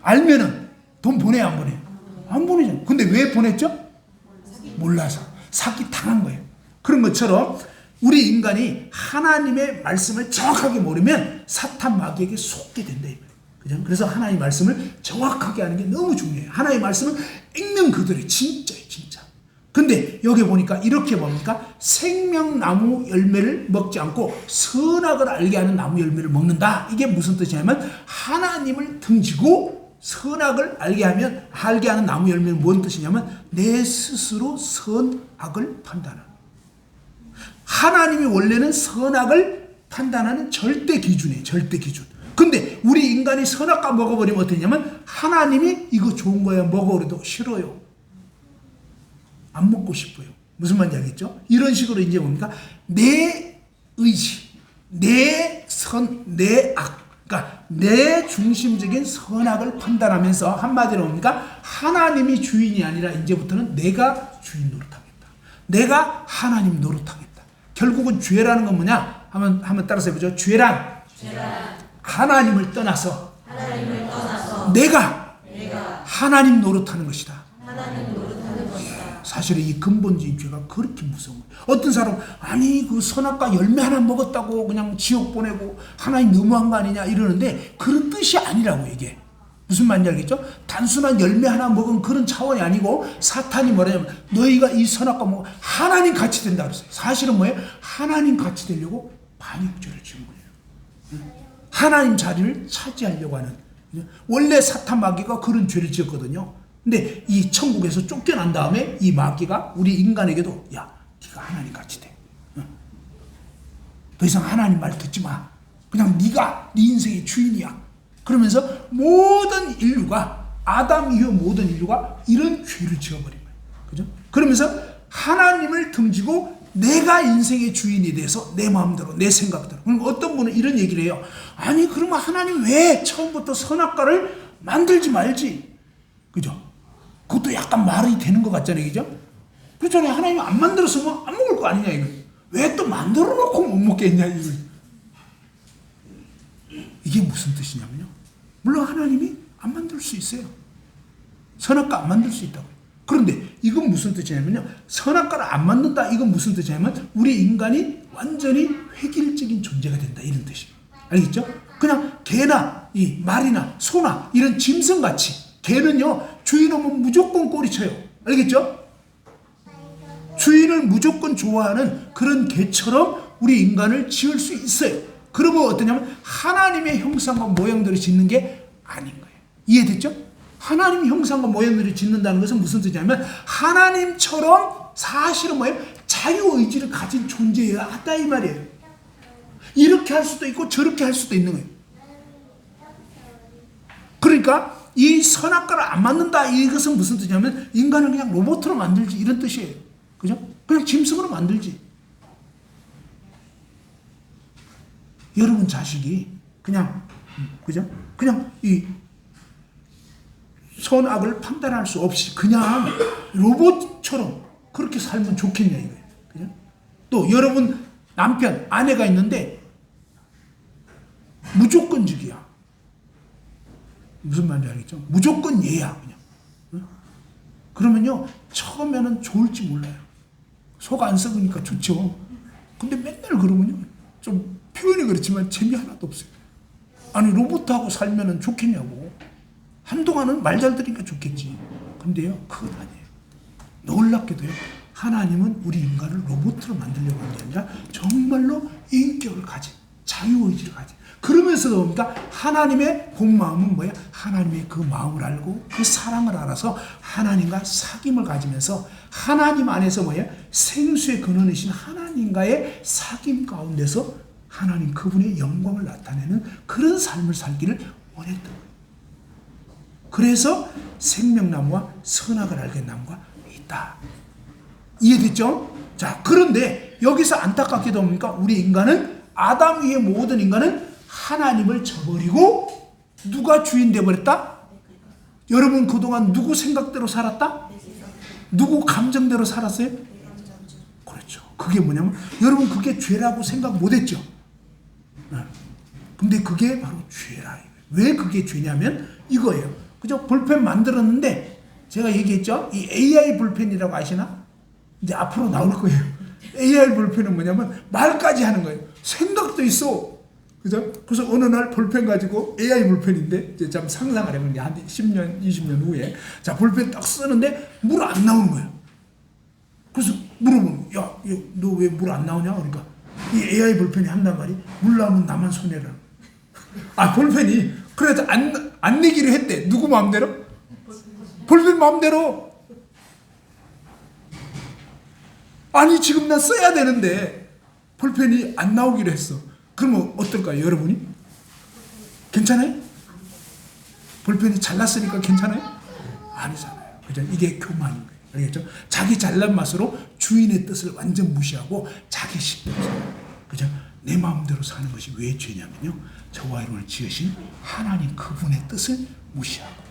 알면은 돈 보내요 안 보내요? 안 보내죠. 근데 왜 보냈죠? 몰라서 사기 당한 거예요. 그런 것처럼 우리 인간이 하나님의 말씀을 정확하게 모르면 사탄 마귀에게 속게 된다 이거예요. 그죠? 그래서 하나님 말씀을 정확하게 하는 게 너무 중요해요. 하나님 말씀은 읽는 그들이 진짜예요, 진짜. 근데 여기 보니까 이렇게 뭡니까? 생명나무 열매를 먹지 않고 선악을 알게 하는 나무 열매를 먹는다. 이게 무슨 뜻이냐면 하나님을 등지고 선악을 알게 하는 나무 열매는 뭔 뜻이냐면 내 스스로 선악을 판단하는. 하나님이 원래는 선악을 판단하는 절대 기준이에요. 절대 기준. 근데 우리 인간이 선악과 먹어버리면 어떠냐면 하나님이 이거 좋은 거야 먹어도 싫어요. 안 먹고 싶어요. 무슨 말인지 알겠죠? 이런 식으로 이제 뭡니까? 내 의지, 내 선, 내 악. 그러니까 그러니까 내 중심적인 선악을 판단하면서 한마디로 뭡니까? 하나님이 주인이 아니라 이제부터는 내가 주인 노릇하겠다. 내가 하나님 노릇하겠다. 결국은 죄라는 건 뭐냐? 한번 따라서 해보죠. 죄란 하나님을 떠나서 내가 하나님 노릇하는 것이다. 사실은 이 근본적인 죄가 그렇게 무서운 거예요. 어떤 사람 아니 그 선악과 열매 하나 먹었다고 그냥 지옥 보내고 하나님 너무한 거 아니냐 이러는데 그런 뜻이 아니라고. 이게 무슨 말인지 알겠죠? 단순한 열매 하나 먹은 그런 차원이 아니고 사탄이 뭐냐면 너희가 이 선악과 먹어 하나님 같이 된다 그랬어요. 사실은 뭐예요? 하나님 같이 되려고 반역죄를 지은 거예요. 하나님 자리를 차지하려고 하는. 원래 사탄 마귀가 그런 죄를 지었거든요. 근데 이 천국에서 쫓겨난 다음에 이 마귀가 우리 인간에게도 야, 네가 하나님 같이 돼. 더 이상 하나님 말 듣지 마. 그냥 네가 네 인생의 주인이야. 그러면서 모든 인류가 아담 이후 모든 인류가 이런 죄를 지어버린 거예요. 그죠? 그러면서 하나님을 등지고 내가 인생의 주인이 돼서 내 마음대로 내 생각대로. 그럼 어떤 분은 이런 얘기를 해요. 아니 그러면 하나님 왜 처음부터 선악과를 만들지 말지. 그죠? 그것도 약간 말이 되는 것 같잖아요. 그죠? 그렇잖아요. 하나님이 안 만들었으면 안 먹을 거 아니냐 이거. 왜 또 만들어 놓고 못 먹겠냐 이거. 이게 무슨 뜻이냐면요. 물론 하나님이 안 만들 수 있어요. 선악과 안 만들 수 있다고요. 그런데 이건 무슨 뜻이냐면요. 선악과를 안 만든다 이건 무슨 뜻이냐면 우리 인간이 완전히 획일적인 존재가 된다 이런 뜻이에요. 알겠죠? 그냥 개나 이 말이나 소나 이런 짐승같이 개는요 주인 오면 무조건 꼬리쳐요. 알겠죠? 주인을 무조건 좋아하는 그런 개처럼 우리 인간을 지을 수 있어요. 그러면 어떠냐면 하나님의 형상과 모양대로 짓는 게 아닌 거예요. 이해됐죠? 하나님 형상과 모양대로 짓는다는 것은 무슨 뜻이냐면 하나님처럼 사실은 뭐예요? 자유의지를 가진 존재여야 한다 이 말이에요. 이렇게 할 수도 있고 저렇게 할 수도 있는 거예요. 그러니까 이 선악과를 안 만든다 이것은 무슨 뜻이냐면 인간을 그냥 로봇으로 만들지 이런 뜻이에요. 그죠? 그냥 짐승으로 만들지. 여러분 자식이 그냥 그죠? 그냥 이 선악을 판단할 수 없이 그냥 로봇처럼 그렇게 살면 좋겠냐 이거예요. 그죠? 또 여러분 남편, 아내가 있는데 무조건적이야. 무슨 말인지 알겠죠? 무조건 얘야 그냥. 그러면요 처음에는 좋을지 몰라요. 속 안 썩으니까 좋죠. 근데 맨날 그러면요 좀 표현이 그렇지만 재미 하나도 없어요. 아니 로봇하고 살면은 좋겠냐고. 한동안은 말 잘 들으니까 좋겠지. 근데요 그건 아니에요. 놀랍게도요 하나님은 우리 인간을 로봇으로 만들려고 하는 게 아니라 정말로 인격을 가진 자유의지를 가진. 그러면서도 뭡니까? 하나님의 본 마음은 뭐야? 하나님의 그 마음을 알고 그 사랑을 알아서 하나님과 사귐을 가지면서 하나님 안에서 뭐야? 생수의 근원이신 하나님과의 사귐 가운데서 하나님 그분의 영광을 나타내는 그런 삶을 살기를 원했던 거예요. 그래서 생명나무와 선악을 알게 나무가 있다. 이해됐죠? 자, 그런데 여기서 안타깝게도 뭡니까? 우리 인간은 아담 위의 모든 인간은 하나님을 저버리고 누가 주인 되어버렸다? 여러분 그동안 누구 생각대로 살았다? 누구 감정대로 살았어요? 그렇죠. 그게 뭐냐면 여러분 그게 죄라고 생각 못했죠. 근데 그게 바로 죄라. 왜 그게 죄냐면 이거예요. 그죠? 볼펜 만들었는데 제가 얘기했죠. 이 AI 볼펜이라고 아시나? 이제 앞으로 나올 거예요. AI 볼펜은 뭐냐면 말까지 하는 거예요. 생각도 있어. 그죠? 그래서 어느 날 볼펜 가지고 AI 볼펜인데 이제 좀 상상을 해보면 한 10년, 20년 후에 자 볼펜 딱 쓰는데 물 안 나오는 거예요. 그래서 물어보면 야, 너 왜 물 안 나오냐? 그러니까 이 AI 볼펜이 한단 말이 물 나오면 나만 손해라. 아 볼펜이 그래서 안 내기로 했대. 누구 마음대로? 볼펜 마음대로. 아니 지금 난 써야 되는데 볼펜이 안 나오기로 했어. 그러면 어떨까요 여러분이? 괜찮아요? 볼펜이 잘났으니까 괜찮아요? 아니잖아요. 그죠? 이게 교만인 거예요. 알겠죠? 자기 잘난 맛으로 주인의 뜻을 완전 무시하고 자기 식대로 살아요. 그죠? 내 마음대로 사는 것이 왜 죄냐면요, 저와 여러분을 지으신 하나님 그분의 뜻을 무시하고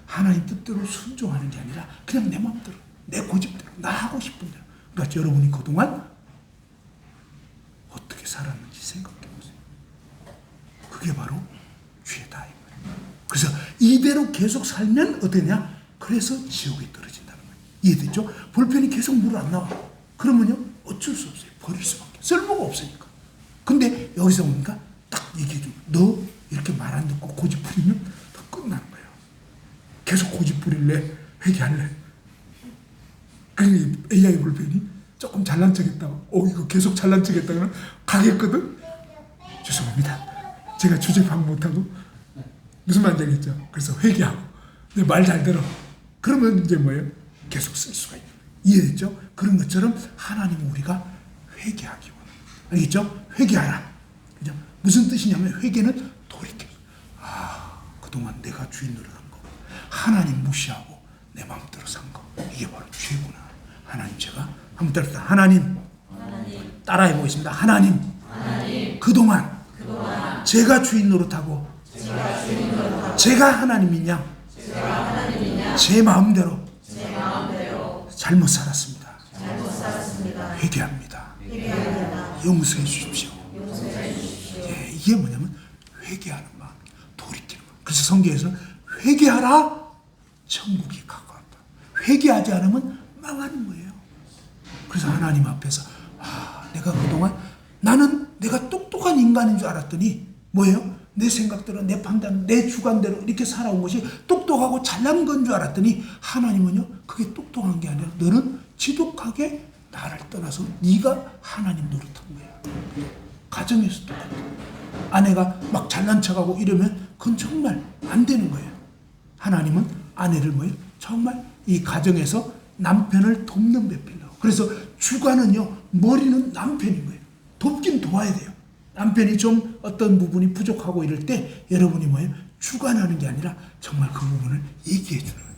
하나님 뜻대로 순종하는 게 아니라 그냥 내 마음대로, 내 고집대로, 나 하고 싶은 대로. 그러니까 여러분이 그동안 어떻게 살았는지 생각해 보세요. 그게 바로 죄다. 그래서 이대로 계속 살면 어떠냐? 그래서 지옥에 떨어진다는 거예요. 이해됐죠? 볼펜이 계속 물 안 나와. 그러면요, 어쩔 수 없어요. 버릴 수밖에. 쓸모가 없으니까. 근데 여기서 보니까 딱 얘기해줘. 너 이렇게 말 안 듣고 고집 부리면 더 끝나는 거예요. 계속 고집 부릴래? 회개할래? 그 AI 볼펜이 조금 잘난 척했다고, 이거 계속 잘난 척했다가 가겠거든? 죄송합니다. 제가 주제 파악 못하고 무슨 말인지 알겠죠? 그래서 회개하고 내 말 잘 들어. 그러면 이제 뭐예요? 계속 쓸 수가 있는 거예요. 이해됐죠? 그런 것처럼 하나님은 우리가 회개하기 원해요. 알겠죠? 회개하라. 그죠? 무슨 뜻이냐면 회개는 돌이켜. 그동안 내가 주인 노릇한 거, 하나님 무시하고 내 마음대로 산 거, 이게 바로 죄구나. 하나님, 제가 한번 따라합시다. 하나님. 따라해 보겠습니다. 하나님. 그동안 제가 주인 노릇하고 제가 하나님인 양 제 마음대로 잘못 살았습니다. 회개합니다. 용서해 주십시오. 예, 이게 뭐냐면 회개하는 마음, 돌이키는 마음. 그래서 성경에서 회개하라, 천국이 가까웠다. 회개하지 않으면 망하는 거예요. 그래서 하나님 앞에서 내가 그동안 나는 내가 똑똑한 인간인 줄 알았더니 뭐예요? 내 생각대로, 내 판단, 내 주관대로 이렇게 살아온 것이 똑똑하고 잘난 건 줄 알았더니 하나님은요, 그게 똑똑한 게 아니라 너는 지독하게 나를 떠나서 네가 하나님 노릇한 거야. 가정에서 똑같아. 아내가 막 잘난 척하고 이러면 그건 정말 안 되는 거예요. 하나님은 아내를 뭐예요? 정말 이 가정에서 남편을 돕는 배필로. 그래서 주관은요, 머리는 남편인 거예요. 돕긴 도와야 돼요. 남편이 좀 어떤 부분이 부족하고 이럴 때 여러분이 뭐예요? 주관하는 게 아니라 정말 그 부분을 얘기해 주는 거예요.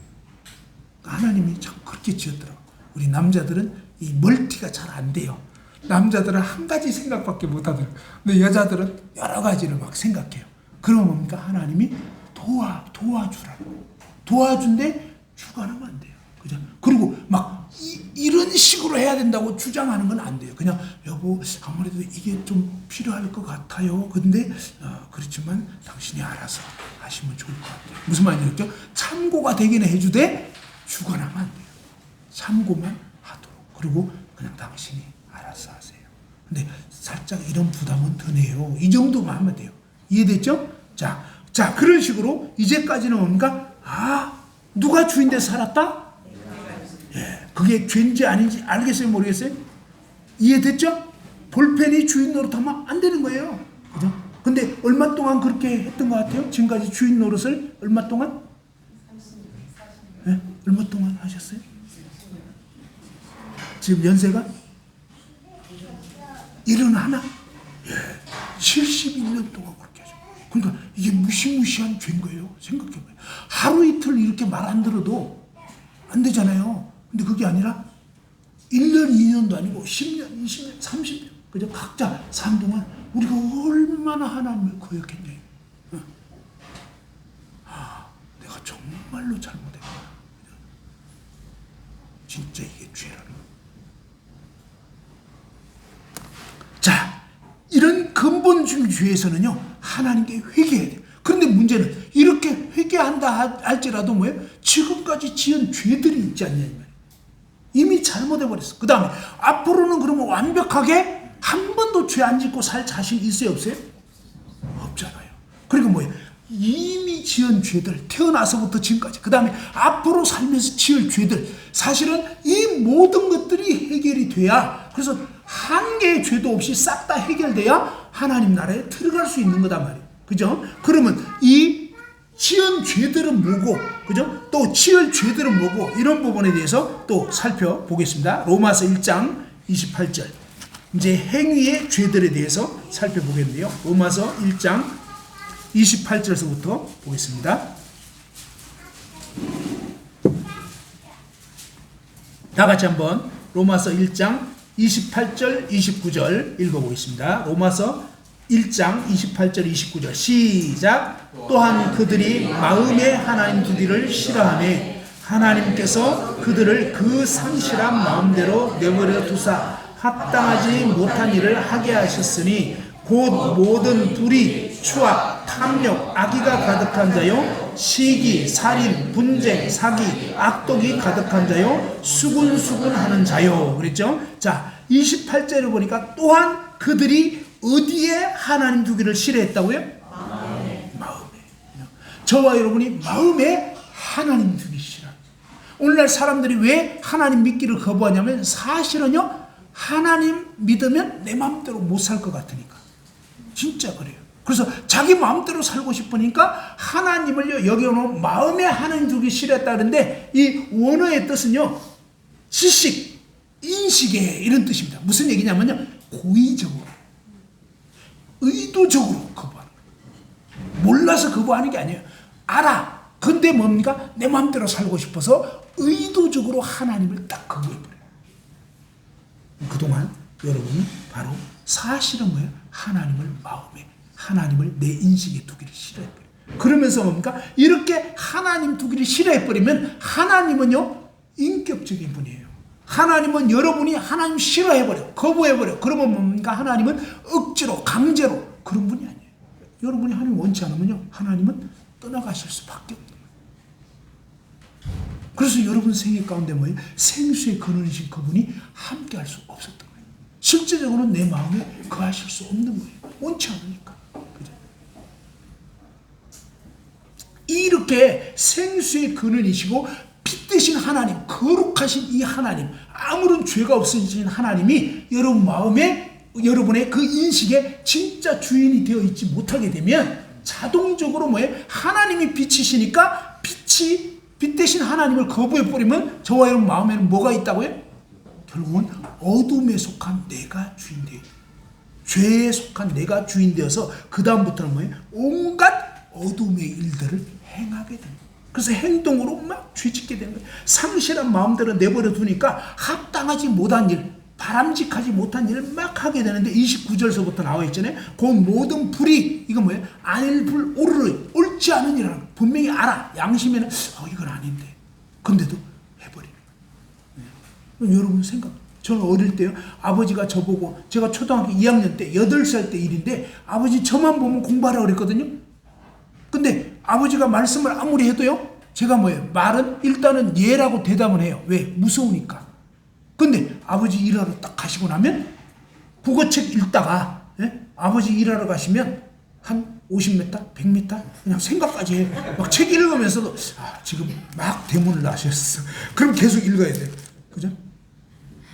하나님이 참 그렇게 지었더라고요. 우리 남자들은 이 멀티가 잘 안 돼요. 남자들은 한 가지 생각밖에 못 하더라고요. 근데 여자들은 여러 가지를 막 생각해요. 그러면 뭡니까? 하나님이 도와주라고. 도와준데 주관하면 안 돼요. 그죠? 그리고 막 이런 식으로 해야 된다고 주장하는 건 안 돼요. 그냥 여보, 아무래도 이게 좀 필요할 것 같아요. 근데 그렇지만 당신이 알아서 하시면 좋을 것 같아요. 무슨 말인지 알죠? 참고가 되기는 해주되 주관하면 안 돼요. 참고만 하도록. 그리고 그냥 당신이 알아서 하세요. 근데 살짝 이런 부담은 드네요. 이 정도만 하면 돼요. 이해됐죠? 자, 그런 식으로 이제까지는 뭔가 누가 주인 돼 살았다? 예, 그게 죄인지 아닌지 알겠어요? 모르겠어요? 이해됐죠? 볼펜이 주인 노릇하면 안 되는 거예요. 그죠? 근데 얼마 동안 그렇게 했던 것 같아요? 지금까지 주인 노릇을 얼마 동안? 예? 얼마 동안 하셨어요? 지금 연세가? 71? 예, 71년 동안 그렇게 하죠. 그러니까 이게 무시무시한 죄인 거예요. 생각해봐요. 하루 이틀 이렇게 말 안 들어도 안 되잖아요. 근데 그게 아니라 1년, 2년도 아니고 10년, 20년, 30년. 그죠? 각자 산 동안 우리가 얼마나 하나님을 거역했냐. 내가 정말로 잘못했구나. 진짜 이게 죄라는 거예요. 자, 이런 근본적인 죄에서는요, 하나님께 회개해야 돼요. 그런데 문제는 이렇게 회개한다 할지라도 뭐예요? 지금까지 지은 죄들이 있지 않냐. 이미 잘못해버렸어. 그 다음에 앞으로는 그러면 완벽하게 한 번도 죄 안 짓고 살 자신 있어요? 없어요? 없잖아요. 그리고 뭐예요? 이미 지은 죄들, 태어나서부터 지금까지, 그 다음에 앞으로 살면서 지을 죄들, 사실은 이 모든 것들이 해결이 돼야, 그래서 한 개의 죄도 없이 싹 다 해결돼야 하나님 나라에 들어갈 수 있는 거단 말이에요. 그죠? 그러면 이 지은 죄들은 뭐고, 그죠? 또 지을 죄들은 뭐고, 이런 부분에 대해서 또 살펴보겠습니다. 로마서 1장 28절. 이제 행위의 죄들에 대해서 살펴보겠는데요. 로마서 1장 28절에서부터 보겠습니다. 다 같이 한번 로마서 1장 28절 29절 읽어보겠습니다. 로마서 1장 28절 29절 시작. 또한 그들이 마음에 하나님 두기를 싫어하매 하나님께서 그들을 그 상실한 마음대로 내버려 두사 합당하지 못한 일을 하게 하셨으니 곧 모든 불의, 추악, 탐욕, 악의가 가득한 자요 시기, 살인, 분쟁, 사기, 악독이 가득한 자요 수군수군하는 자요. 그랬죠? 자, 28절을 보니까 또한 그들이 어디에 하나님 두기를 싫어했다고요? 마음에. 저와 여러분이 마음에 하나님 두기 싫어. 오늘날 사람들이 왜 하나님 믿기를 거부하냐면 사실은요, 하나님 믿으면 내 마음대로 못 살 것 같으니까. 진짜 그래요. 그래서 자기 마음대로 살고 싶으니까 하나님을 여기오는 마음에 하나님 두기 싫어했다는데, 이 원어의 뜻은요, 지식, 인식에 이런 뜻입니다. 무슨 얘기냐면요, 고의적으로, 의도적으로 거부하는 거예요. 몰라서 거부하는 게 아니에요. 알아. 근데 뭡니까? 내 마음대로 살고 싶어서 의도적으로 하나님을 딱 거부해버려요. 그동안 여러분은 바로 사실은 뭐예요? 하나님을 마음에, 하나님을 내 인식에 두기를 싫어해버려요. 그러면서 뭡니까? 이렇게 하나님 두기를 싫어해버리면 하나님은요, 인격적인 분이에요. 하나님은 여러분이 하나님 싫어해버려, 거부해버려. 그러면 뭡니까? 하나님은 억지로, 강제로 그런 분이 아니에요. 여러분이 하나님 원치 않으면요, 하나님은 떠나가실 수밖에 없는 거예요. 그래서 여러분 생애 가운데 뭐예요? 생수의 근원이신 그분이 함께 할 수 없었던 거예요. 실제적으로는 내 마음에 거하실 수 없는 거예요. 원치 않으니까. 그죠? 이렇게 생수의 근원이시고 빛 대신 하나님, 거룩하신 이 하나님, 아무런 죄가 없으신 하나님이 여러분 마음에, 여러분의 그 인식에 진짜 주인이 되어 있지 못하게 되면 자동적으로 뭐예요? 하나님이 빛이시니까 빛 대신 하나님을 거부해버리면 저와 여러분 마음에는 뭐가 있다고요? 결국은 어둠에 속한 내가 주인 되어, 죄에 속한 내가 주인 되어서 그 다음부터는 뭐예요? 온갖 어둠의 일들을 행하게 됩니다. 그래서 행동으로 막 죄짓게 되는 거예요. 상실한 마음대로 내버려 두니까 합당하지 못한 일, 바람직하지 못한 일을 막 하게 되는데 29절서부터 나와 있잖아요. 그 모든 불이, 이건 뭐예요? 안일불 오르르, 옳지 않은 일이라는 거. 분명히 알아. 양심에는 이건 아닌데. 근데도 해버리는 거예요. 여러분 생각, 저는 어릴 때요, 아버지가 저보고, 제가 초등학교 2학년 때 8살 때 일인데 아버지 저만 보면 공부하라고 그랬거든요. 근데 아버지가 말씀을 아무리 해도요, 제가 뭐예요? 말은 일단은 예라고 대답을 해요. 왜? 무서우니까. 근데 아버지 일하러 딱 가시고 나면 국어책 읽다가, 아버지 일하러 가시면 한 50m, 100m 그냥 생각까지 해요. 막 책 읽으면서도 지금 막 대문을 나셨어. 그럼 계속 읽어야 돼요. 그죠?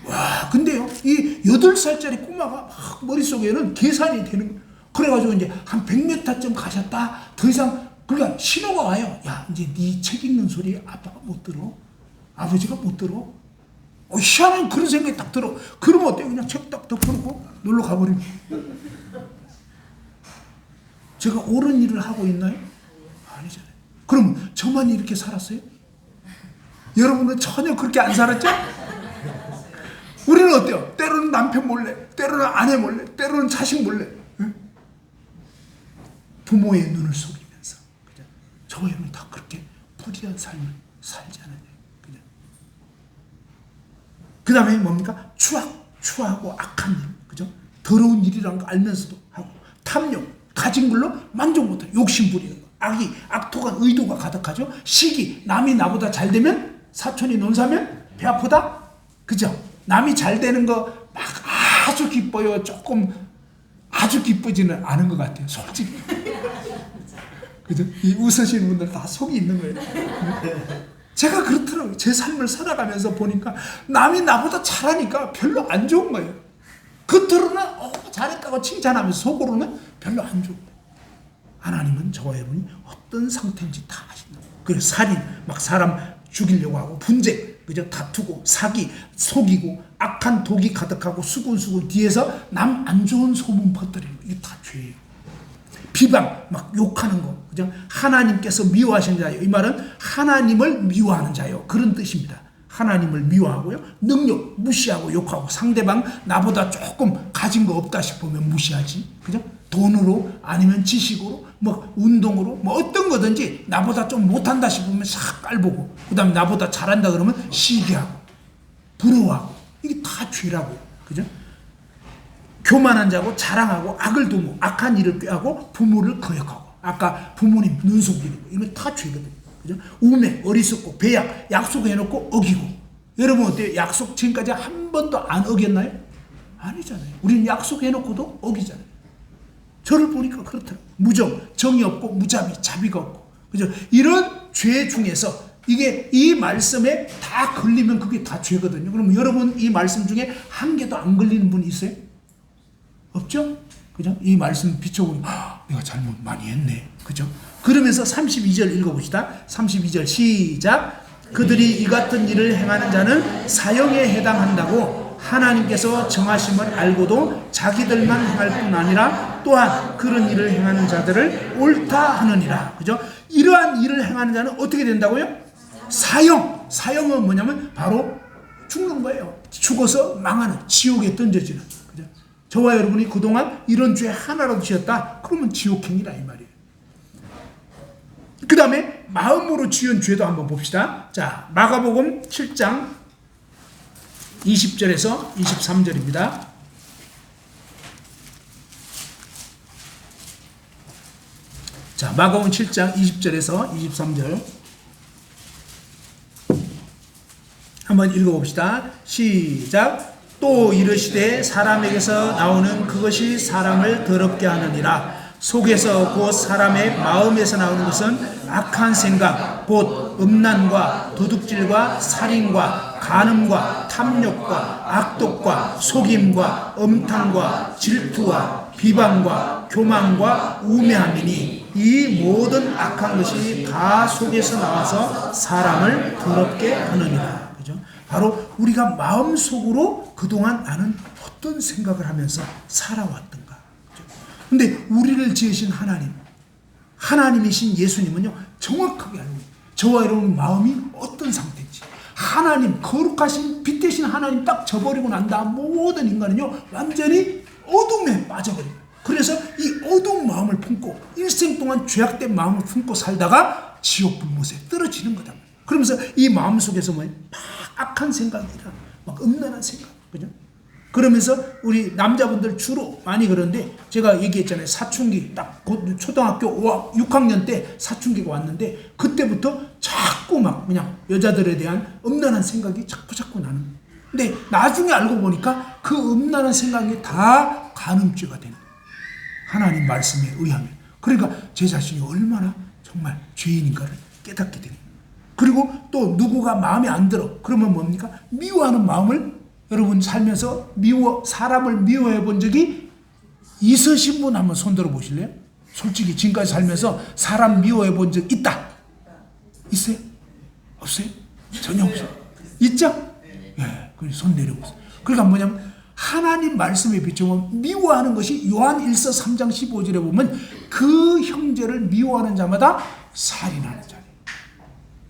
와, 근데요, 이 8살짜리 꼬마가 막 머릿속에는 계산이 되는 거예요. 그래가지고 이제 한 100m쯤 가셨다. 더 이상, 그러니까 신호가 와요. 야, 이제 네 책 읽는 소리 아빠가 못 들어. 아버지가 못 들어. 희한한 그런 생각이 딱 들어. 그러면 어때요? 그냥 책 딱 덮어놓고 놀러 가버리면. 제가 옳은 일을 하고 있나요? 아니잖아요. 그럼 저만 이렇게 살았어요? 여러분은 전혀 그렇게 안 살았죠? 우리는 어때요? 때로는 남편 몰래, 때로는 아내 몰래, 때로는 자식 몰래, 부모의 눈을 속이면서. 그죠? 저와 여러분 다 그렇게 불의한 삶을 살지 않아요. 그죠? 그 다음에 뭡니까? 추하고 악한 일. 그죠? 더러운 일이라는 거 알면서도 하고, 탐욕, 가진 걸로 만족 못하고, 욕심 부리는 거, 악독한 의도가 가득하죠? 시기, 남이 나보다 잘 되면, 사촌이 논 사면 배 아프다? 그죠? 남이 잘 되는 거 막 아주 기뻐요. 조금 아주 기쁘지는 않은 것 같아요. 솔직히. 그죠? 이 웃으시는 분들 다 속이 있는 거예요. 제가 그렇더라고요. 제 삶을 살아가면서 보니까 남이 나보다 잘하니까 별로 안 좋은 거예요. 겉으로는 잘했다고 칭찬하면서 속으로는 별로 안 좋은 거예요. 하나님은 저와 여러분이 어떤 상태인지 다 아신다. 그래서 살인, 막 사람 죽이려고 하고, 분쟁, 그죠? 다투고, 사기, 속이고, 악한 독이 가득하고, 수군수군 뒤에서 남 안 좋은 소문 퍼뜨리는 거. 이게 다 죄예요. 비방, 막 욕하는 거. 그죠? 하나님께서 미워하신 자요. 이 말은 하나님을 미워하는 자요. 그런 뜻입니다. 하나님을 미워하고요. 능력 무시하고 욕하고 상대방 나보다 조금 가진 거 없다 싶으면 무시하지. 그죠? 돈으로 아니면 지식으로 뭐 운동으로 뭐 어떤 거든지 나보다 좀 못한다 싶으면 싹 깔보고 그다음에 나보다 잘한다 그러면 시기하고 부러워하고 이게 다 죄라고요. 그죠? 교만한 자고 자랑하고 악을 도모 악한 일을 꾀하고 부모를 거역하고 아까 부모님 눈속이는 거 이건 다 죄거든요. 그죠? 우매, 어리석고, 배약, 약속해놓고 어기고. 여러분 어때요? 약속 지금까지 한 번도 안 어겼나요? 아니잖아요. 우리는 약속해놓고도 어기잖아요. 저를 보니까 그렇더라고요. 무정, 정이 없고 무자비, 자비가 없고. 그죠? 이런 죄 중에서 이게 이 말씀에 다 걸리면 그게 다 죄거든요. 그럼 여러분 이 말씀 중에 한 개도 안 걸리는 분이 있어요? 없죠? 그죠? 이 말씀 비춰보면 내가 잘못 많이 했네. 그죠? 그러면서 32절 읽어봅시다. 32절 시작. 그들이 이 같은 일을 행하는 자는 사형에 해당한다고 하나님께서 정하심을 알고도 자기들만 행할 뿐 아니라 또한 그런 일을 행하는 자들을 옳다 하느니라. 그죠? 이러한 일을 행하는 자는 어떻게 된다고요? 사형. 사형은 뭐냐면 바로 죽는 거예요. 죽어서 망하는, 지옥에 던져지는. 그죠? 저와 여러분이 그동안 이런 죄 하나라도 지었다? 그러면 지옥행이라 이 말이에요. 그 다음에 마음으로 지은 죄도 한번 봅시다. 자, 마가복음 7장 20절에서 23절입니다. 자, 마가복음 7장 20절에서 23절 한번 읽어봅시다. 시작. 또 이르시되 사람에게서 나오는 그것이 사람을 더럽게 하느니라. 속에서 곧 사람의 마음에서 나오는 것은 악한 생각, 곧 음란과 도둑질과 살인과 간음과 탐욕과 악독과 속임과 음탕과 질투와 비방과 교만과 우매함이니 이 모든 악한 것이 다 속에서 나와서 사람을 더럽게 하느니라. 그죠? 바로 우리가 마음속으로 그동안 나는 어떤 생각을 하면서 살아왔던가. 근데 우리를 지으신 하나님이신 예수님은요 정확하게 알고 있어요. 저와 여러분 마음이 어떤 상태인지. 하나님, 거룩하신 빛 대신 하나님 딱 져버리고 난 다음 모든 인간은요 완전히 어둠에 빠져버려요. 그래서 이 어두운 마음을 품고 일생 동안 죄악된 마음을 품고 살다가 지옥 불못에 떨어지는 거다. 그러면서 이 마음 속에서 막 악한 생각이라 막 음란한 생각, 그죠? 그러면서 우리 남자분들 주로 많이 그러는데 제가 얘기했잖아요. 사춘기 딱 곧 초등학교 6학년 때 사춘기가 왔는데 그때부터 자꾸 막 그냥 여자들에 대한 음란한 생각이 자꾸 나는. 근데 나중에 알고 보니까 그 음란한 생각이 다 간음죄가 되는 거예요. 하나님 말씀에 의하면. 그러니까 제 자신이 얼마나 정말 죄인인가를 깨닫게 되는 거예요. 그리고 또 누구가 마음에 안 들어. 그러면 뭡니까? 미워하는 마음을 여러분 살면서 사람을 미워해 본 적이 있으신 분 한번 손들어 보실래요? 솔직히 지금까지 살면서 사람 미워해 본 적 있다? 있어요? 없어요? 전혀 없어요. 있죠? 예, 손 내려보세요. 그러니까 뭐냐면 하나님 말씀에 비추면 미워하는 것이 요한 1서 3장 15절에 보면 그 형제를 미워하는 자마다 살인하는 자예요.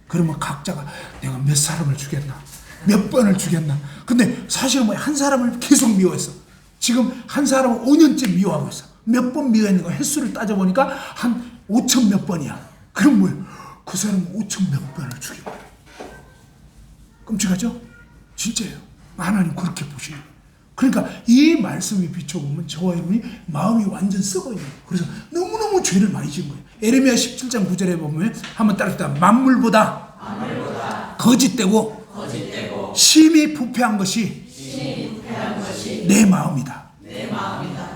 그러면 각자가 내가 몇 사람을 죽였나? 몇 번을 죽였나? 근데 사실은 한 사람을 계속 미워했어. 지금 한 사람을 5년째 미워하고 있어. 몇 번 미워했는가? 횟수를 따져보니까 한 5천 몇 번이야. 그럼 뭐예요? 그 사람은 5천 몇 번을 죽여버려. 끔찍하죠? 진짜예요. 하나님 그렇게 보시는 거예요. 그러니까 이 말씀이 비춰보면 저와 여러분이 마음이 완전 썩어요. 그래서 너무너무 죄를 많이 지은 거예요. 에레미야 17장 9절에 보면 한번 따라합시다. 만물보다 거짓되고 심히 부패한 것이 내 마음이다.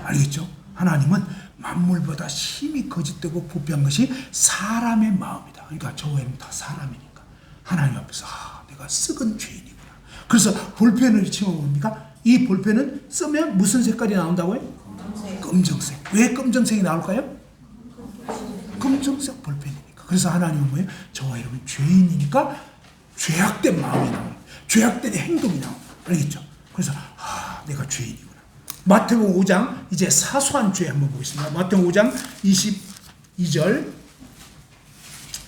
알겠죠? 하나님은 만물보다 심히 거짓되고 부패한 것이 사람의 마음이다. 그러니까 저와 여러분 다 사람이니까 하나님 앞에서 내가 썩은 죄인이구나. 그래서 볼펜을 치면 뭡니까? 이 볼펜은 쓰면 무슨 색깔이 나온다고요? 검정색. 왜 검정색이 나올까요? 검정색 볼펜이니까. 그래서 하나님은 뭐예요? 저와 여러분 죄인이니까 죄악된 마음이 나와요. 죄악된 행동이 나와요. 알겠죠? 그래서 내가 죄인이구나. 마태복음 5장 이제 사소한 죄 한번 보겠습니다. 마태복음 5장 22절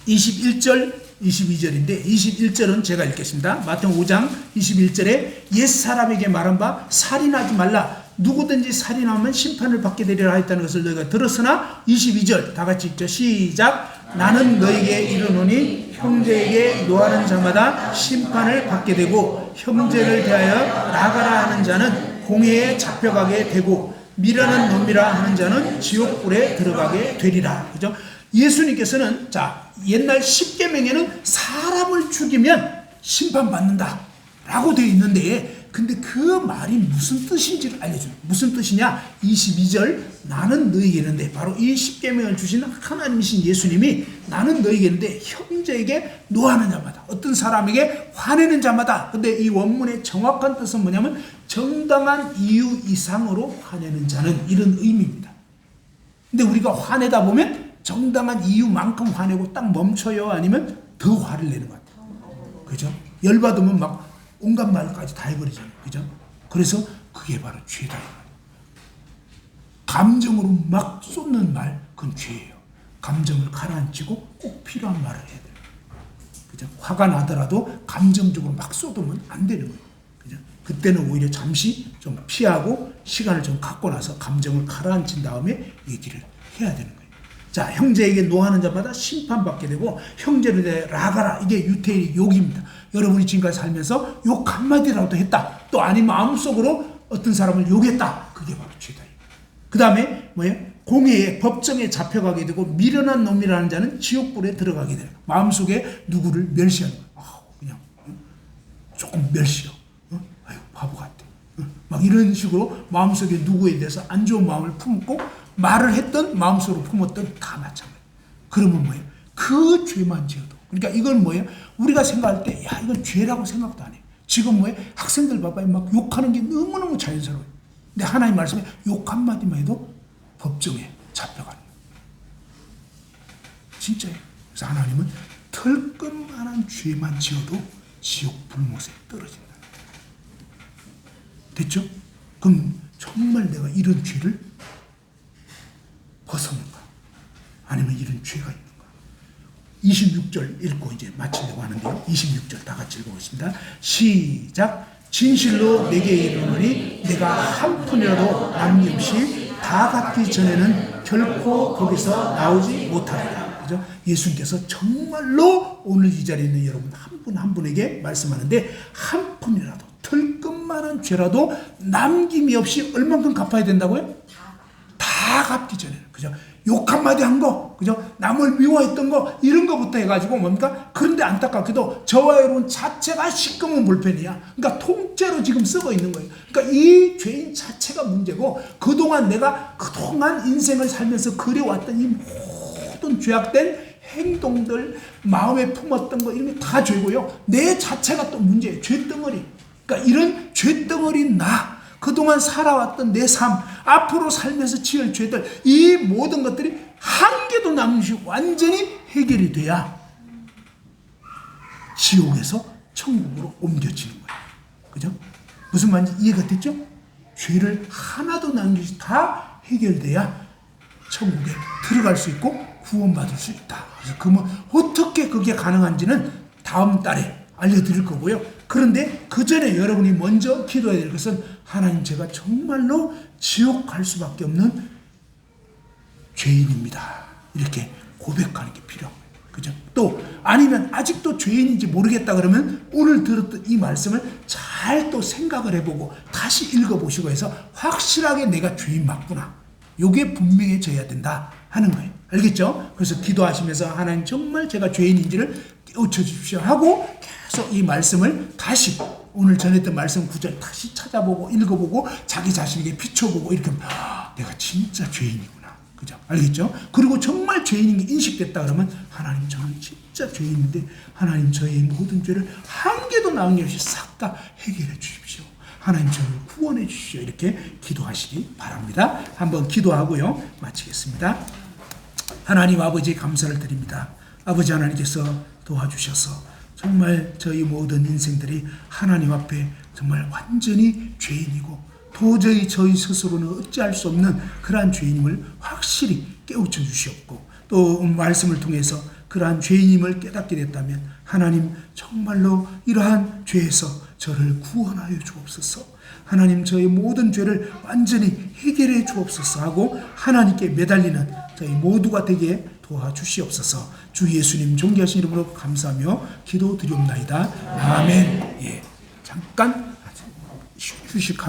21절 22절인데 21절은 제가 읽겠습니다. 마태복음 5장 21절에 옛사람에게 말한 바 살인하지 말라. 누구든지 살인하면 심판을 받게 되리라 했다는 것을 너희가 들었으나 22절 다 같이 읽죠. 시작. 나는 너에게 이르노니 형제에게 노하는 자마다 심판을 받게 되고 형제를 대하여 나가라 하는 자는 공회에 잡혀가게 되고 미련한 놈이라 하는 자는 지옥불에 들어가게 되리라. 그죠? 예수님께서는 자 옛날 십계명에는 사람을 죽이면 심판받는다 라고 되어 있는데 근데 그 말이 무슨 뜻인지를 알려줘요. 무슨 뜻이냐? 22절 나는 너에게 이르는데 바로 이 십계명을 주신 하나님이신 예수님이 나는 너에게 이르는데 형제에게 노하는 자마다 어떤 사람에게 화내는 자마다 근데 이 원문의 정확한 뜻은 뭐냐면 정당한 이유 이상으로 화내는 자는 이런 의미입니다. 근데 우리가 화내다 보면 정당한 이유만큼 화내고 딱 멈춰요? 아니면 더 화를 내는 것 같아요. 그죠? 열받으면 막 온갖 말까지 다 해버리잖아요. 그죠? 그래서 그게 바로 죄다. 감정으로 막 쏟는 말, 그건 죄예요. 감정을 가라앉히고 꼭 필요한 말을 해야 돼요. 그죠? 화가 나더라도 감정적으로 막 쏟으면 안 되는 거예요. 그죠? 그때는 오히려 잠시 좀 피하고 시간을 좀 갖고 나서 감정을 가라앉힌 다음에 얘기를 해야 되는 거예요. 자, 형제에게 노하는 자마다 심판받게 되고 형제를 대해 나가라. 이게 유태인의 욕입니다. 여러분이 지금까지 살면서 욕 한마디라도 했다. 또 아니면 마음속으로 어떤 사람을 욕했다. 그게 바로 죄다. 그 다음에 뭐예요? 공회에 법정에 잡혀가게 되고 미련한 놈이라는 자는 지옥불에 들어가게 되는 거예요. 마음속에 누구를 멸시하는 거예요. 그냥 조금 멸시요. 아유 바보 같아. 막 이런 식으로 마음속에 누구에 대해서 안 좋은 마음을 품고 말을 했던 마음속으로 품었던 다 마찬가지. 그러면 뭐예요? 그 죄만 지어도. 그러니까 이건 뭐예요? 우리가 생각할 때 야 이건 죄라고 생각도 안 해요. 지금 뭐예요? 학생들 봐봐요. 막 욕하는 게 너무너무 자연스러워요. 근데 하나님 말씀에 욕 한마디만 해도 법정에 잡혀가는 거예요. 진짜예요. 그래서 하나님은 털끝만한 죄만 지어도 지옥 불못에 떨어진다. 됐죠? 그럼 정말 내가 이런 죄를 벗었는가? 아니면 이런 죄가 있는가? 26절 읽고 이제 마치려고 하는데요. 26절 다 같이 읽어보겠습니다. 시작. 진실로 내게 이르노니 내가 한 푼이라도 남김없이 다 갚기 전에는 결코 거기서 나오지 못하리라. 그죠? 예수님께서 정말로 오늘 이 자리에 있는 여러분 한 분 한 분에게 말씀하는데 한 푼이라도 털끝만한 죄라도 남김이 없이 얼만큼 갚아야 된다고요? 다 갚기 전에는. 그죠? 욕 한마디 한 거, 그죠? 남을 미워했던 거, 이런 거부터 해가지고 뭡니까? 그런데 안타깝게도 저와 여러분 자체가 십금은 불편이야. 그러니까 통째로 지금 쓰고 있는 거예요. 그러니까 이 죄인 자체가 문제고, 그동안 내가 그동안 인생을 살면서 그려왔던 이 모든 죄악된 행동들, 마음에 품었던 거, 이런 게 다 죄고요. 내 자체가 또 문제예요. 죄덩어리. 그러니까 이런 죄덩어리 그동안 살아왔던 내 삶, 앞으로 살면서 지을 죄들, 이 모든 것들이 한 개도 남김없이 완전히 해결이 돼야 지옥에서 천국으로 옮겨지는 거예요. 그죠? 무슨 말인지 이해가 됐죠? 죄를 하나도 남김없이 다 해결돼야 천국에 들어갈 수 있고 구원받을 수 있다. 그래서 그러면 어떻게 그게 가능한지는 다음 달에 알려드릴 거고요. 그런데 그 전에 여러분이 먼저 기도해야 될 것은 하나님 제가 정말로 지옥 갈 수밖에 없는 죄인입니다. 이렇게 고백하는 게 필요한 거예요. 그죠? 또 아니면 아직도 죄인인지 모르겠다 그러면 오늘 들었던 이 말씀을 잘 또 생각을 해보고 다시 읽어보시고 해서 확실하게 내가 죄인 맞구나. 요게 분명해져야 된다 하는 거예요. 알겠죠? 그래서 기도하시면서 하나님 정말 제가 죄인인지를 깨우쳐 주십시오 하고 계속 이 말씀을 다시 오늘 전했던 말씀 구절 다시 찾아보고 읽어보고 자기 자신에게 비춰보고 이렇게 내가 진짜 죄인이구나. 그죠? 알겠죠? 그리고 정말 죄인인 게 인식됐다 그러면 하나님 저는 진짜 죄인인데 하나님 저의 모든 죄를 한 개도 남김없이 싹 다 해결해 주십시오. 하나님 저를 구원해 주십시오. 이렇게 기도하시기 바랍니다. 한번 기도하고요. 마치겠습니다. 하나님 아버지 감사를 드립니다. 아버지 하나님께서 도와주셔서 정말 저희 모든 인생들이 하나님 앞에 정말 완전히 죄인이고 도저히 저희 스스로는 어찌할 수 없는 그러한 죄인임을 확실히 깨우쳐 주시옵고 또 말씀을 통해서 그러한 죄인임을 깨닫게 됐다면 하나님 정말로 이러한 죄에서 저를 구원하여 주옵소서. 하나님 저의 모든 죄를 완전히 해결해 주옵소서 하고 하나님께 매달리는 저희 모두가 되게 도와주시옵소서. 주 예수님 존귀하신 이름으로 감사하며 기도드리옵나이다. 아멘. 예, 잠깐 휴식하